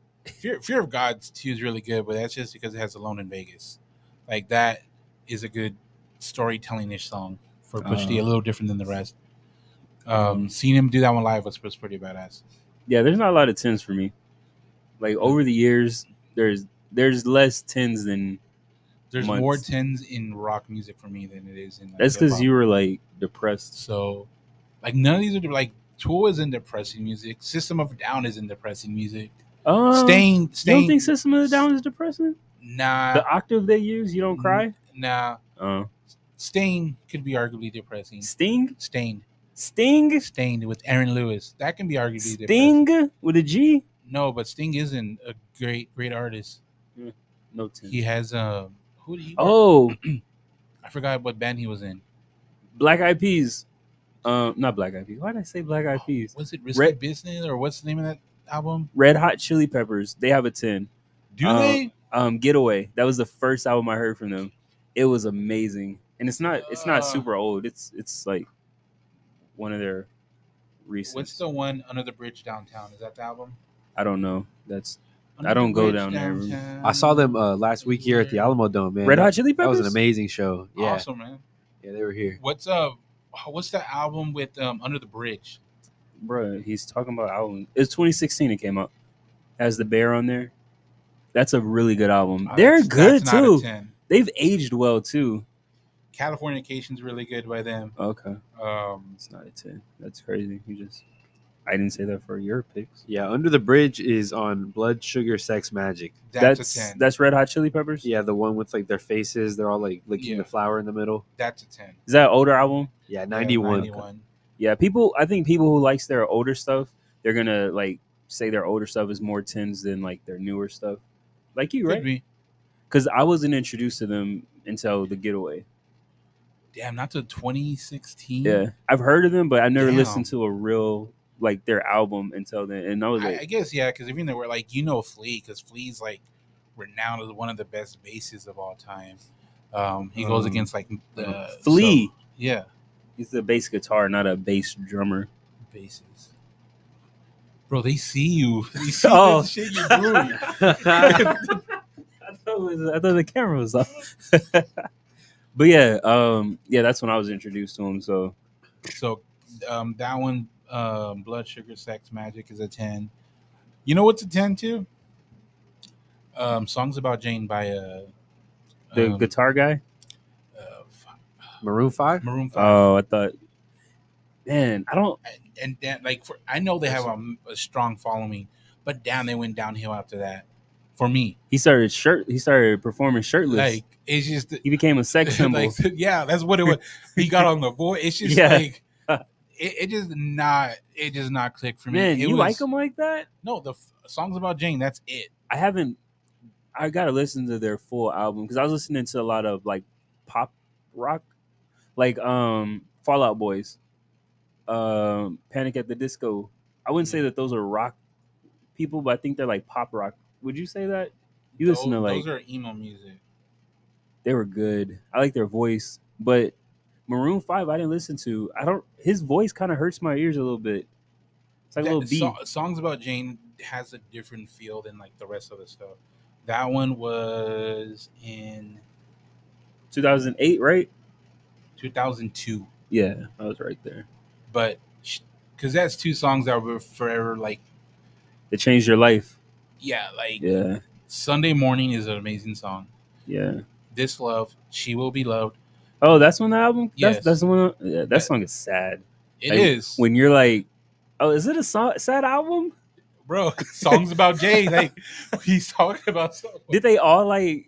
Fear of God too is really good, but that's just because it has Alone in Vegas. Like that is a good storytelling-ish song for Pusha T, a little different than the rest. Seeing him do that one live was pretty badass. Yeah, there's not a lot of 10s for me. Like over the years, there's less 10s than there's months. more 10s in rock music for me than it is in. Like, that's because you were like depressed. So, like none of these are like Tool isn't depressing music. System of a Down isn't depressing music. Stain. You don't think System of a Down is depressing? Nah. The octave they use, you don't cry? Nah. Stain could be arguably depressing. Stained with Aaron Lewis. That can be arguably depressing. With a G? No, but Sting isn't a great artist. No 10. He has who did he? I forgot what band he was in. Black Eyed Peas. Not Black Eyed Peas. Why did I say Black Eyed Peas? Was it Risky Business or what's the name of that album? Red Hot Chili Peppers. They have a 10. Do they? Getaway. That was the first album I heard from them. It was amazing, and it's not super old. It's like one of their recent. What's the one Under the Bridge Downtown? Is that the album? I don't know. I don't go down there. I saw them last week here at the Alamo Dome, man. Red Hot Chili Peppers. That was an amazing show. Yeah. Awesome, man. Yeah, they were here. What's the album with Under the Bridge? Bro, he's talking about album. It's 2016 it came out. Has the bear on there. That's a really good album. They're good too. They've aged well too. Californication's really good by them. Okay. It's not a 10. That's crazy. I didn't say that for your picks. Yeah, Under the Bridge is on Blood Sugar Sex Magic. That's a 10. That's Red Hot Chili Peppers? Yeah, the one with like their faces, they're all like licking the flower in the middle. That's a 10. Is that an older album? Yeah, 91. Yeah, I think people who likes their older stuff, they're gonna like say their older stuff is more 10s than like their newer stuff. Like you, right? Could be. Because I wasn't introduced to them until The Getaway. Damn, not to 2016. Yeah, I've heard of them, but I never listened to a real like their album until then. And I was like, I guess because even they were like Flea, because Flea's like renowned as one of the best bassists of all time. He goes against like Flea. So, yeah, he's a bass guitar, not a bass drummer. Basses. Bro, they see you. They see the shit you're doing. I thought the camera was off. But yeah, that's when I was introduced to him. So that one, Blood Sugar Sex Magic is a 10. You know what's a 10 too? Songs About Jane by the guitar guy. Maroon 5? Maroon 5. Oh, I thought. Man, I don't. And like I know they have a strong following, but they went downhill after that. For me, he started performing shirtless. Like it's just he became a sex symbol. Like, yeah, that's what it was. He got on the voice. It's just like it just not click for me. Man, you like him like that? No, the Songs About Jane. That's it. I gotta listen to their full album because I was listening to a lot of like pop rock, like Fall Out Boys, Panic at the Disco. I wouldn't say that those are rock people, but I think they're like pop rock. Would you say that? You listen to like those are emo music. They were good. I like their voice, but Maroon 5 I didn't listen to. His voice kind of hurts my ears a little bit. It's like a little beat. Songs About Jane has a different feel than like the rest of the stuff. That one was in 2008, right? 2002. Yeah, I was right there. But because that's two songs that were forever like. It changed your life. Yeah, like yeah. Sunday Morning is an amazing song. Yeah. This Love, She Will Be Loved. Oh, that's on the album? Yes. That's the one. Yeah, that song is sad. It is. When you're like, oh, is it a sad album? Bro, Songs About Jay. Like, he's talking about something. Did they all like,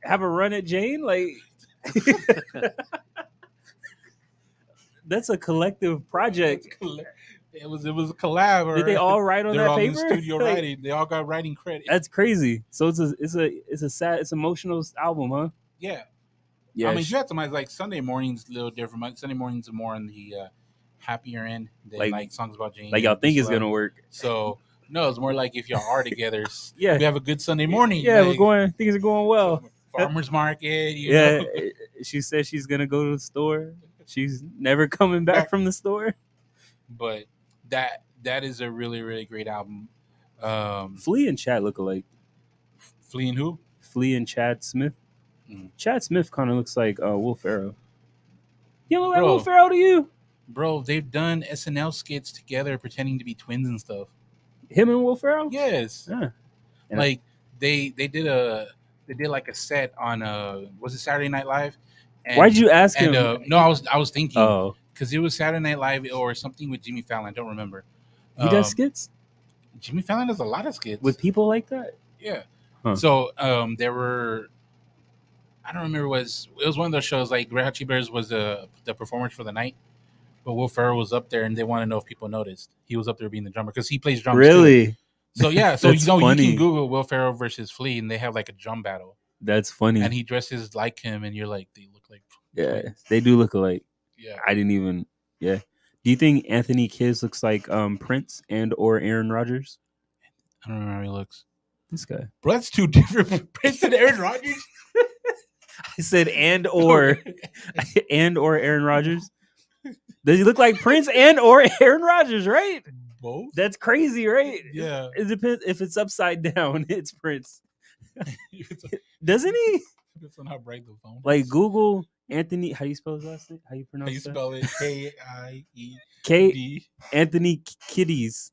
have a run at Jane? Like, that's a collective project. It was a collab. Or Did they all write on they're that all paper? in studio Like, writing. They all got writing credit. that's crazy. So it's a sad, it's emotional album, huh? Yeah. Yeah. I mean, you have to mind like Sunday mornings a little different. Sunday mornings are more on the happier end than like songs about Jane. Like y'all think it's gonna work. So no, it's more like if y'all are together. Yeah, we have a good Sunday morning. Yeah, like, things are going well. Farmers market. You Yeah, know? she said she's gonna go to the store. She's never coming back from the store. But that is a really, really great album. Flea and Chad look alike. Flea and who? Flea and Chad Smith. Chad Smith kind of looks like Will Ferrell. You look like Will Ferrell to you? Bro, they've done SNL skits together pretending to be twins and stuff. Him and Will Ferrell? Yes. Yeah. Like they did like a set on was it Saturday Night Live? And, why'd you ask him? No, I was thinking because it was Saturday Night Live or something with Jimmy Fallon. I don't remember. He does skits? Jimmy Fallon does a lot of skits. With people like that? Yeah. Huh. So there were, I don't remember, it was one of those shows like Red Hot Chili Peppers was the performance for the night. But Will Ferrell was up there and they want to know if people noticed. He was up there being the drummer because he plays drums really? Too. So yeah, so you can Google Will Ferrell versus Flea and they have like a drum battle. That's funny. And he dresses like him and you're like, they look like twins. They do look alike. Yeah. I didn't even Do you think Anthony Kidd looks like Prince and or Aaron Rodgers? I don't remember how he looks. This guy. Bro, that's two different Prince and Aaron Rodgers. I said and or Aaron Rodgers. Does he look like Prince and or Aaron Rodgers, right? Both? That's crazy, right? Yeah. It depends if it's upside down, it's Prince. Doesn't he? Depends on how bright the phone is. Like Google Anthony, how do you spell his last name? How you pronounce it? How you spell it? K-I-E-D. Anthony Kiddies.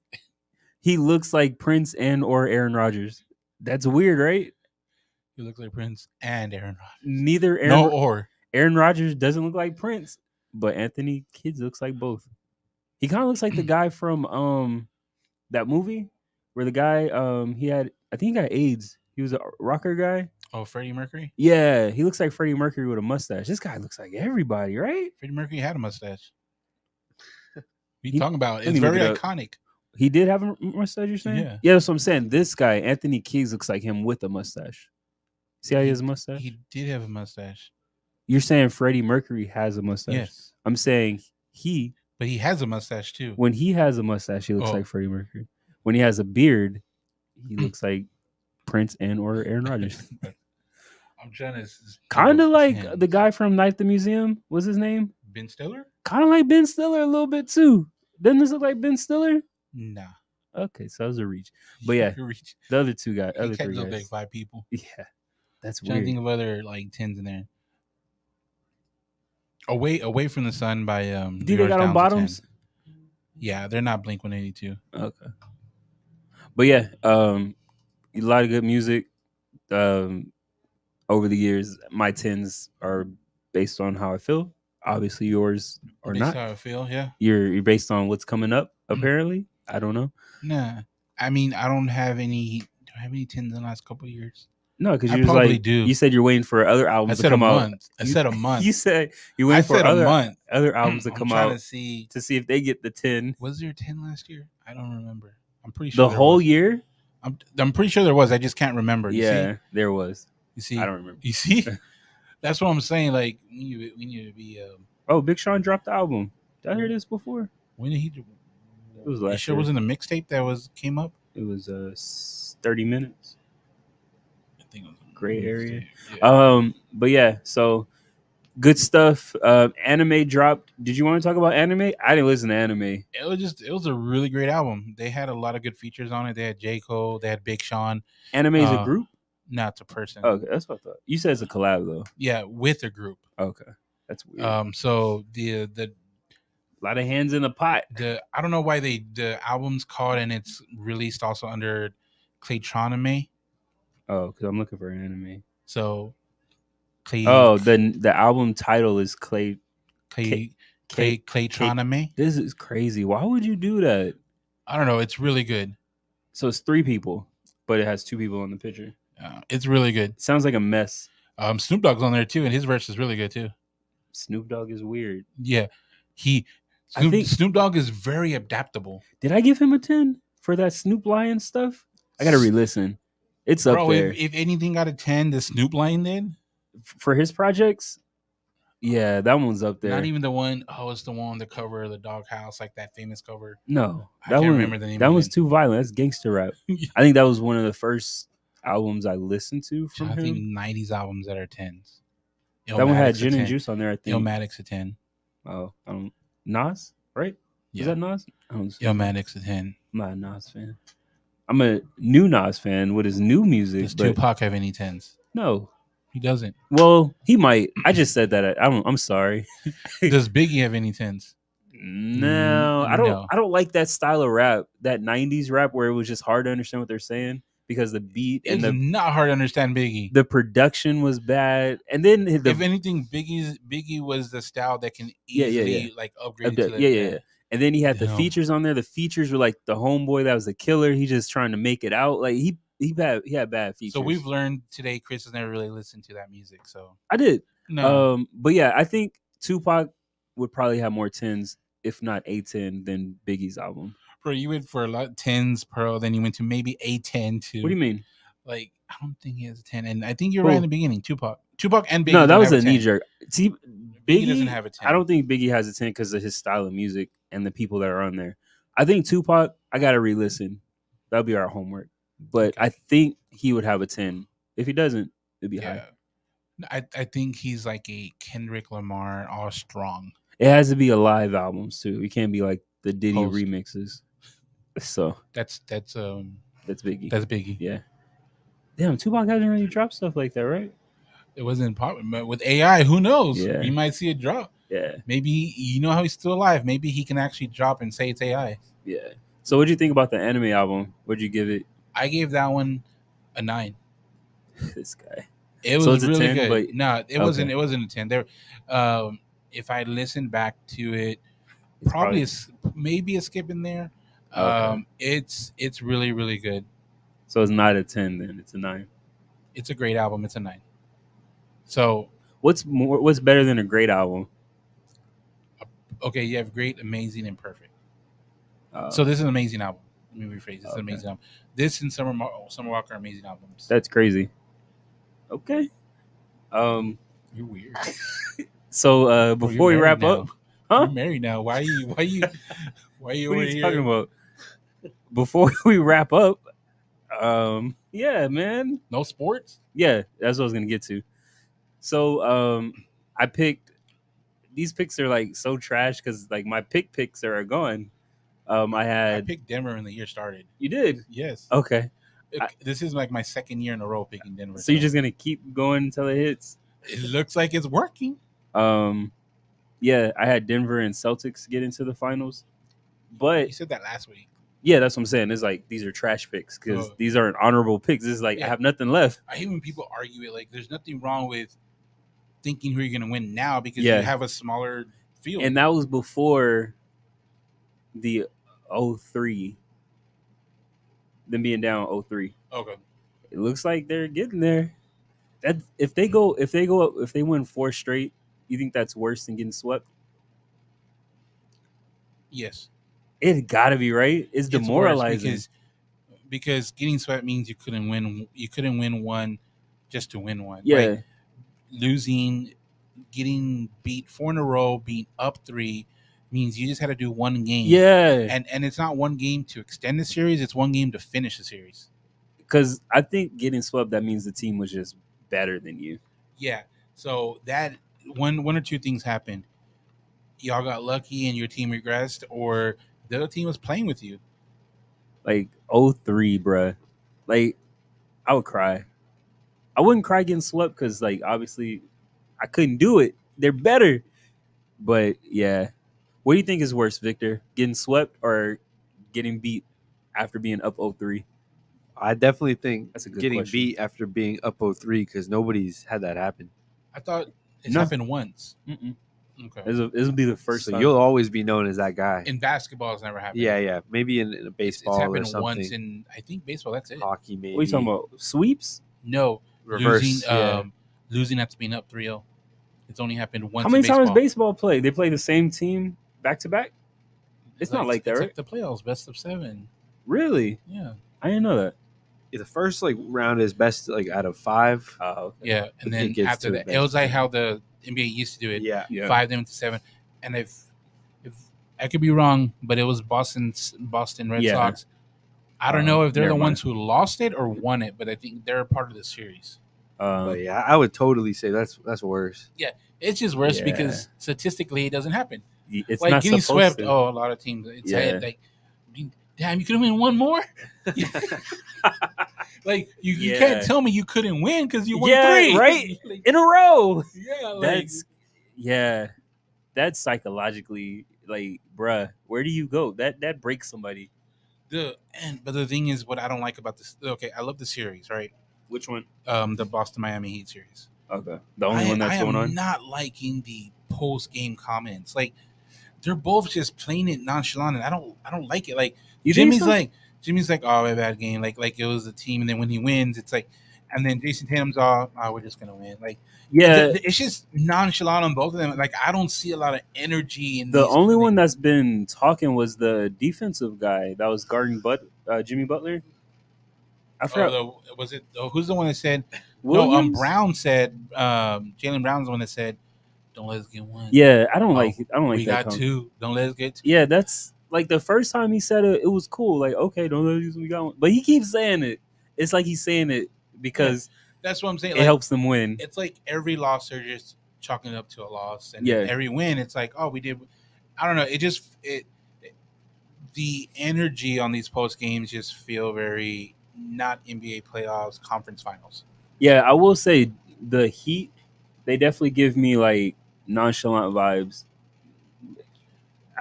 He looks like Prince and or Aaron Rodgers. That's weird, right? He looks like Prince and Aaron Rodgers. Neither Aaron Rodgers doesn't look like Prince, but Anthony Kidd looks like both. He kind of looks like the guy from that movie where the guy I think he got AIDS. He was a rocker guy. Oh, Freddie Mercury? Yeah, he looks like Freddie Mercury with a mustache. This guy looks like everybody, right? Freddie Mercury had a mustache. What are you talking about? It's very iconic. He did have a mustache, you're saying? Yeah. Yeah, that's what I'm saying. This guy, Anthony Kidd, looks like him with a mustache. See how he has a mustache? He did have a mustache. You're saying Freddie Mercury has a mustache? Yes. I'm saying But he has a mustache too. When he has a mustache, he looks like Freddie Mercury. When he has a beard, he looks like Prince and or Aaron Rodgers. I'm trying to kind of like the guy from Night at the Museum. What's his name? Ben Stiller? Kind of like Ben Stiller a little bit too. Doesn't this look like Ben Stiller? Nah. Okay, so that was a reach. But yeah, the other two guys, other three guys. Like 5 people. Yeah, that's weird. Trying to think of other like 10s in there. Away from the Sun by Do they got on bottoms? Yeah, they're not Blink 182. Okay. But yeah, a lot of good music. Over the years, my 10s are based on how I feel. Obviously, yours are not. How I feel, yeah. You're based on what's coming up. Apparently, I don't know. Nah, I mean, I don't have any. Do I have any 10s in the last couple of years? No, because you probably like, do. You said you're waiting for other albums to come out. I said a month. You said you're waiting for other albums to come out to see if they get the 10. Was there 10 last year? I don't remember. I'm pretty sure the whole year. I'm pretty sure there was. I just can't remember. Yeah, there was. You see, I don't remember. You see, that's what I'm saying. Like we need to be. Oh, Big Sean dropped the album. Did I hear this before? When did he do? It was last year. Was in the mixtape that came up. It was 30 minutes. I think it was gray area. Yeah. But yeah, so good stuff. Anime dropped. Did you want to talk about anime? I didn't listen to anime. It was a really great album. They had a lot of good features on it. They had J. Cole. They had Big Sean. Anime is a group? No, it's a person. Okay, that's what I thought. You said it's a collab though. Yeah, with a group. Okay, that's weird. So the a lot of hands in the pot. I don't know why the album's called and it's released also under Claytronime. Oh, because I'm looking for an anime. So, the album title is Claytronime. This is crazy. Why would you do that? I don't know. It's really good. So it's 3 people, but it has 2 people in the picture. It's really good. Sounds like a mess. Snoop Dogg's on there too, and his verse is really good too. Snoop Dogg is weird. Yeah, I think Snoop Dogg is very adaptable. Did I give him a 10 for that Snoop Lion stuff? I gotta re-listen. It's up there. If anything got a 10, the Snoop line did for his projects. Yeah, that one's up there. Not even the one. Oh, it's the one on the cover of the Doghouse, like that famous cover. No, I can't remember the name. That one's too violent. That's gangster rap. I think that was one of the first albums I listened to from him. I think 90s albums that are 10s. That one had Gin and Juice on there, I think. Illmatic's a 10. Oh, Nas, right? Yeah. Is that Nas? Illmatic's a 10. I'm not a Nas fan. I'm a new Nas fan with his new music. Does Tupac have any 10s? No. He doesn't. Well, he might. I just said that. I'm sorry. Does Biggie have any 10s? No, I don't like that style of rap, that 90s rap where it was just hard to understand what they're saying because the beat and not hard to understand Biggie. The production was bad. And then if anything, Biggie was the style that can easily like upgrade to yeah. And then he had the features on there. The features were like the homeboy that was the killer. He just trying to make it out. Like he had bad features. So we've learned today Chris has never really listened to that music. So I did. No. But yeah, I think Tupac would probably have more 10s, if not a 10, than Biggie's album. Bro, you went for a lot of 10s, Pearl. Then you went to maybe a 10 too. What do you mean? Like, I don't think he has a 10. And I think you're right in the beginning. Tupac and Biggie. No, that was a knee jerk. See, Biggie doesn't have a 10. I don't think Biggie has a 10 because of his style of music and the people that are on there. I think Tupac, I got to re-listen. That'll be our homework. But I think he would have a 10. If he doesn't, it'd be high. I think he's like a Kendrick Lamar, all strong. It has to be a live albums too. It can't be like the Diddy remixes. So that's Biggie. That's Biggie. Yeah. Damn, Tupac hasn't really dropped stuff like that, right? It wasn't popular, but with AI, who knows? Yeah. We might see a drop. Yeah. Maybe how he's still alive. Maybe he can actually drop and say it's AI. Yeah. So what'd you think about the anime album? What'd you give it? I gave that one a 9. This guy. It was really 10, good. But... No, it wasn't. It wasn't a 10. There, if I listened back to it, probably maybe a skip in there. Okay. It's really, really good. So it's not a 10 then. It's a 9. It's a great album. It's a 9. So what's better than a great album? Okay, you have great, amazing, and perfect. So this is an amazing album. Let me rephrase. It's an amazing album. This and Summer Walker are amazing albums. That's crazy. Okay. You're weird. So before we wrap up, You're married now. Why are you what are you talking about? Before we wrap up, yeah, man. No sports? Yeah, that's what I was gonna get to. So I picked these picks are like so trash because like my picks are gone. I picked Denver when the year started. You did? Yes. Okay. This is like my second year in a row picking Denver. So you're just gonna keep going until it hits? It looks like it's working. Yeah, I had Denver and Celtics get into the finals, but you said that last week. Yeah, that's what I'm saying. It's like these are trash picks because these aren't honorable picks. This is like I have nothing left. I hate when people argue it. Like there's nothing wrong with thinking who you're gonna win now because you have a smaller field. And that was before the 0-3, them being down 0-3. Okay. It looks like they're getting there. That if they win 4 straight, you think that's worse than getting swept? Yes. It gotta be, right? It's demoralizing because getting swept means you couldn't win one just to win one. Yeah. Right? Losing, getting beat 4 in a row, being up 3 means you just had to do one game. Yeah. And it's not one game to extend the series, it's one game to finish the series. Because I think getting swept, that means the team was just better than you. Yeah. So that one or two things happened. Y'all got lucky and your team regressed, or the other team was playing with you. Like 0-3, bruh. Like, I would cry. I wouldn't cry getting swept because, like, obviously I couldn't do it. They're better. But, yeah. What do you think is worse, Victor? Getting swept or getting beat after being up 0-3? I definitely think that's a good getting question. Beat after being up 0-3 because nobody's had that happen. I thought it's happened once. Mm-mm. Okay. This will be the first so time. You'll always be known as that guy. In basketball, it's never happened. Yeah. Maybe in a baseball it's happened or something. once in, I think, baseball, that's it. Hockey, maybe. What are you talking about? Sweeps? No. Reverse. losing after being up 3-0. It's only happened once How in many times baseball. baseball play? They play the same team back to back? It's not like that, It's right? like the playoffs, best of 7. Really? Yeah. I didn't know that. Yeah, the first round is best out of 5. Oh, okay. Yeah, and then It gets after to that, the it was best. like how the NBA used to do it. Yeah. Yeah. 5 them to 7, and if I could be wrong, but it was Boston Red Yeah. Sox. I don't know if they're the Never mind. ones who lost it or won it, but I think they're a part of the series. But yeah, I would totally say that's worse. It's just worse Yeah. because statistically it doesn't happen. It's Like not getting supposed swept. to. Oh, a lot of teams. It's Yeah. like, damn, you could have won one more. Like you Yeah. can't tell me you couldn't win because you won Yeah, 3 right? Like, In a row. yeah, That's psychologically like, bruh, where do you go? That breaks somebody. But the thing is, what I don't like about this. Okay, I love the series, right? Which one? The Boston Miami Heat series. Okay, the only one that's going I on. am not liking the post game comments. Like they're both just playing it nonchalant, and I don't like it. Like You think Jimmy's like, oh, a bad game. Like it was a team, and then when he wins, it's like, and then Jason Tatum's all, oh, we're just gonna win. Like Yeah, it's just nonchalant on both of them. Like I don't see a lot of energy in the these only one that's been talking was the defensive guy that was guarding Jimmy Butler. I forgot. Who's the one that said? Williams? No, Brown said. Jaylen Brown's the one that said, "Don't let us get one." Yeah, I don't like that. We got 2. Don't let us get 2. Yeah, that's like the first time he said it. It was cool. Like, okay, don't let us. We got one. But he keeps saying it. It's like he's saying it because that's what I'm saying. It helps them win. It's like every loss they're just chalking it up to a loss, and Yeah. every win it's like, oh, we did. I don't know. The energy on these post games just feel very not NBA playoffs, conference finals. Yeah, I will say the Heat, they definitely give me like nonchalant vibes.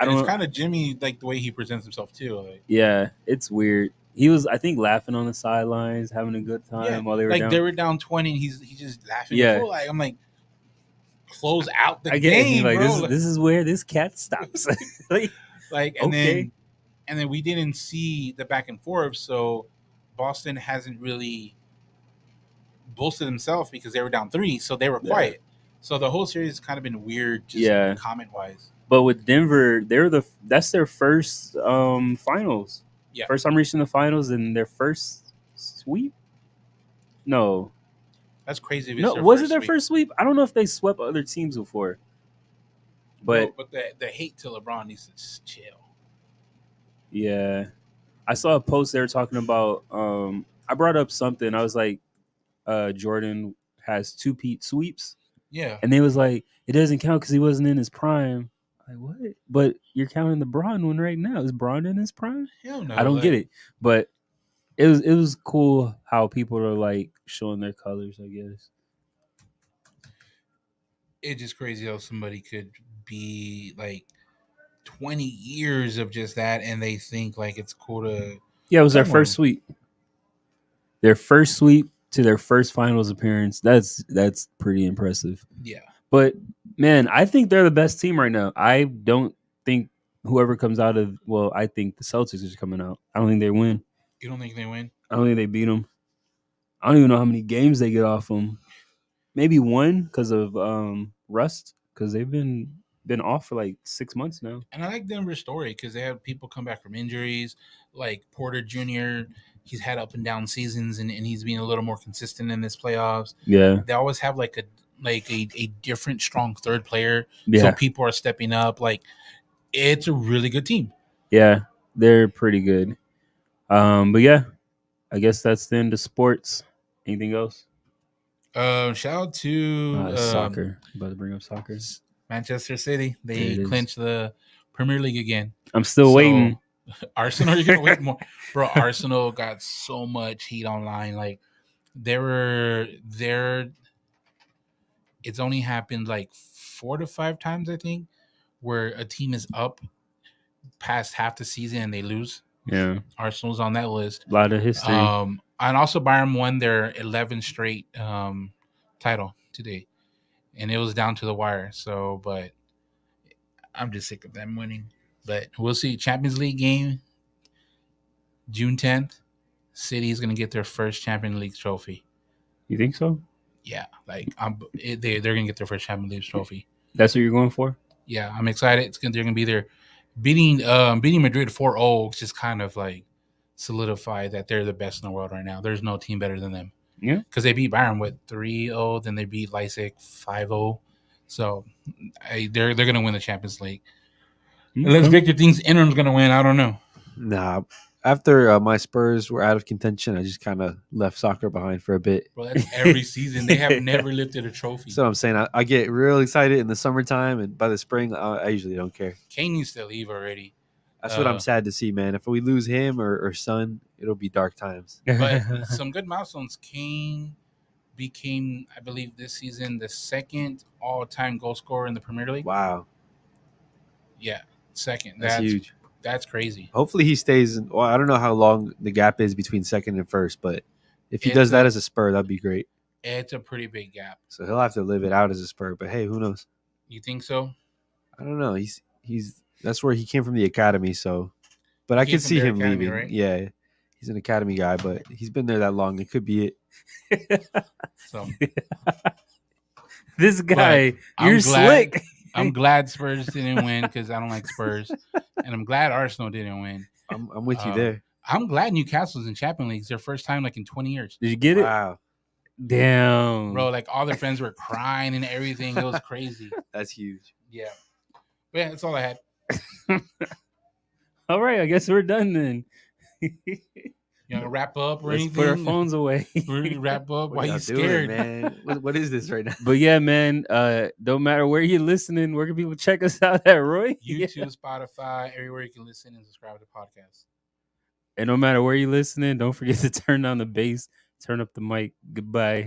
It's kind of Jimmy, like the way he presents himself too. Like, yeah, it's weird. He was, I think, laughing on the sidelines, having a good time while they were down. They were down 20, and he's just laughing. Yeah, like I'm like, close out the I get game, like bro. This is where this cat stops. And then we didn't see the back and forth, so Boston hasn't really boasted himself because they were down 3, so they were quiet. So the whole series has kind of been weird, just comment wise. But with Denver, that's their first finals. Yeah, first time reaching the finals and their first sweep. No, that's crazy. Was it their first sweep? I don't know if they swept other teams before. But the hate to LeBron needs to chill. Yeah, I saw a post they were talking about. I brought up something. I was like, Jordan has 2 Pete sweeps. Yeah, and they was like, it doesn't count because he wasn't in his prime. Like, what? But you're counting the Braun one right now. Is Braun in his prime? Hell no. I don't get it. But it was cool how people are like showing their colors, I guess. It's just crazy how somebody could be like 20 years of just that, and they think like it's cool to. Yeah, it was their first sweep. Their first sweep to their first finals appearance. That's pretty impressive. Yeah. But man, I think they're the best team right now. I don't think whoever comes out of, well, I think the Celtics is coming out. I don't think they win. You don't think they win? I don't think they beat them. I don't even know how many games they get off them. Maybe 1 because of rust, because they've been off for like 6 months now. And I like Denver's story because they have people come back from injuries, like Porter Jr. He's had up and down seasons, and he's been a little more consistent in this playoffs. Yeah, they always have like a different strong third player, so people are stepping up. Like it's a really good team. Yeah, they're pretty good. But yeah, I guess that's the end of sports. Anything else? Shout out to soccer. About to bring up soccer. Manchester City. They clinched the Premier League again. I'm still waiting. Arsenal, you're gonna wait more, bro. Arsenal got so much heat online. Like it's only happened like 4 to 5 times, I think, where a team is up past half the season and they lose. Yeah, Arsenal's on that list. A lot of history. And also Bayern won their 11th straight title today, and it was down to the wire. So, but I'm just sick of them winning. But we'll see. Champions League game, June 10th. City is going to get their first Champions League trophy. You think so? Yeah, like they're gonna get their first Champions League trophy. That's what you're going for? Yeah, I'm excited. They're gonna be there, beating Madrid 4-0, just kind of like solidify that they're the best in the world right now. There's no team better than them. Yeah, because they beat Bayern with 3-0, then they beat Leipzig 5-0. So they're gonna win the Champions League. Unless Victor thinks Inter's gonna win, I don't know. Nah. After my Spurs were out of contention, I just kind of left soccer behind for a bit. Bro, that's every season. They have never lifted a trophy. So I'm saying I get real excited in the summertime, and by the spring, I usually don't care. Kane needs to leave already. That's what I'm sad to see, man. If we lose him or Son, it'll be dark times. But some good milestones. Kane became, I believe, this season the second all-time goal scorer in the Premier League. Wow. Yeah, second. That's huge. That's crazy. Hopefully he stays. Well, I don't know how long the gap is between second and first, but if he does that as a Spur, that'd be great. It's a pretty big gap. So he'll have to live it out as a Spur. But hey, who knows? You think so? I don't know. He's that's where he came from, the academy. So, but I could see him leaving. Right? Yeah, he's an academy guy, but he's been there that long. It could be it. So this guy, you're slick. I'm glad Spurs didn't win because I don't like Spurs, and I'm glad Arsenal didn't win. I'm with you there. I'm glad Newcastle's in Champions League. It's their first time like in 20 years. Did you get it? Wow. Damn. Bro, like all their friends were crying and everything. It was crazy. That's huge. Yeah. But yeah, that's all I had. All right, I guess we're done then. You want to wrap up or Let's anything? Put our phones away. Wrap up. Why are you scared, man? What is this right now? But yeah, man, don't matter where you're listening, where can people check us out at, Roy? YouTube, Spotify, everywhere you can listen and subscribe to the podcast. And no matter where you're listening, don't forget to turn down the bass, turn up the mic. Goodbye.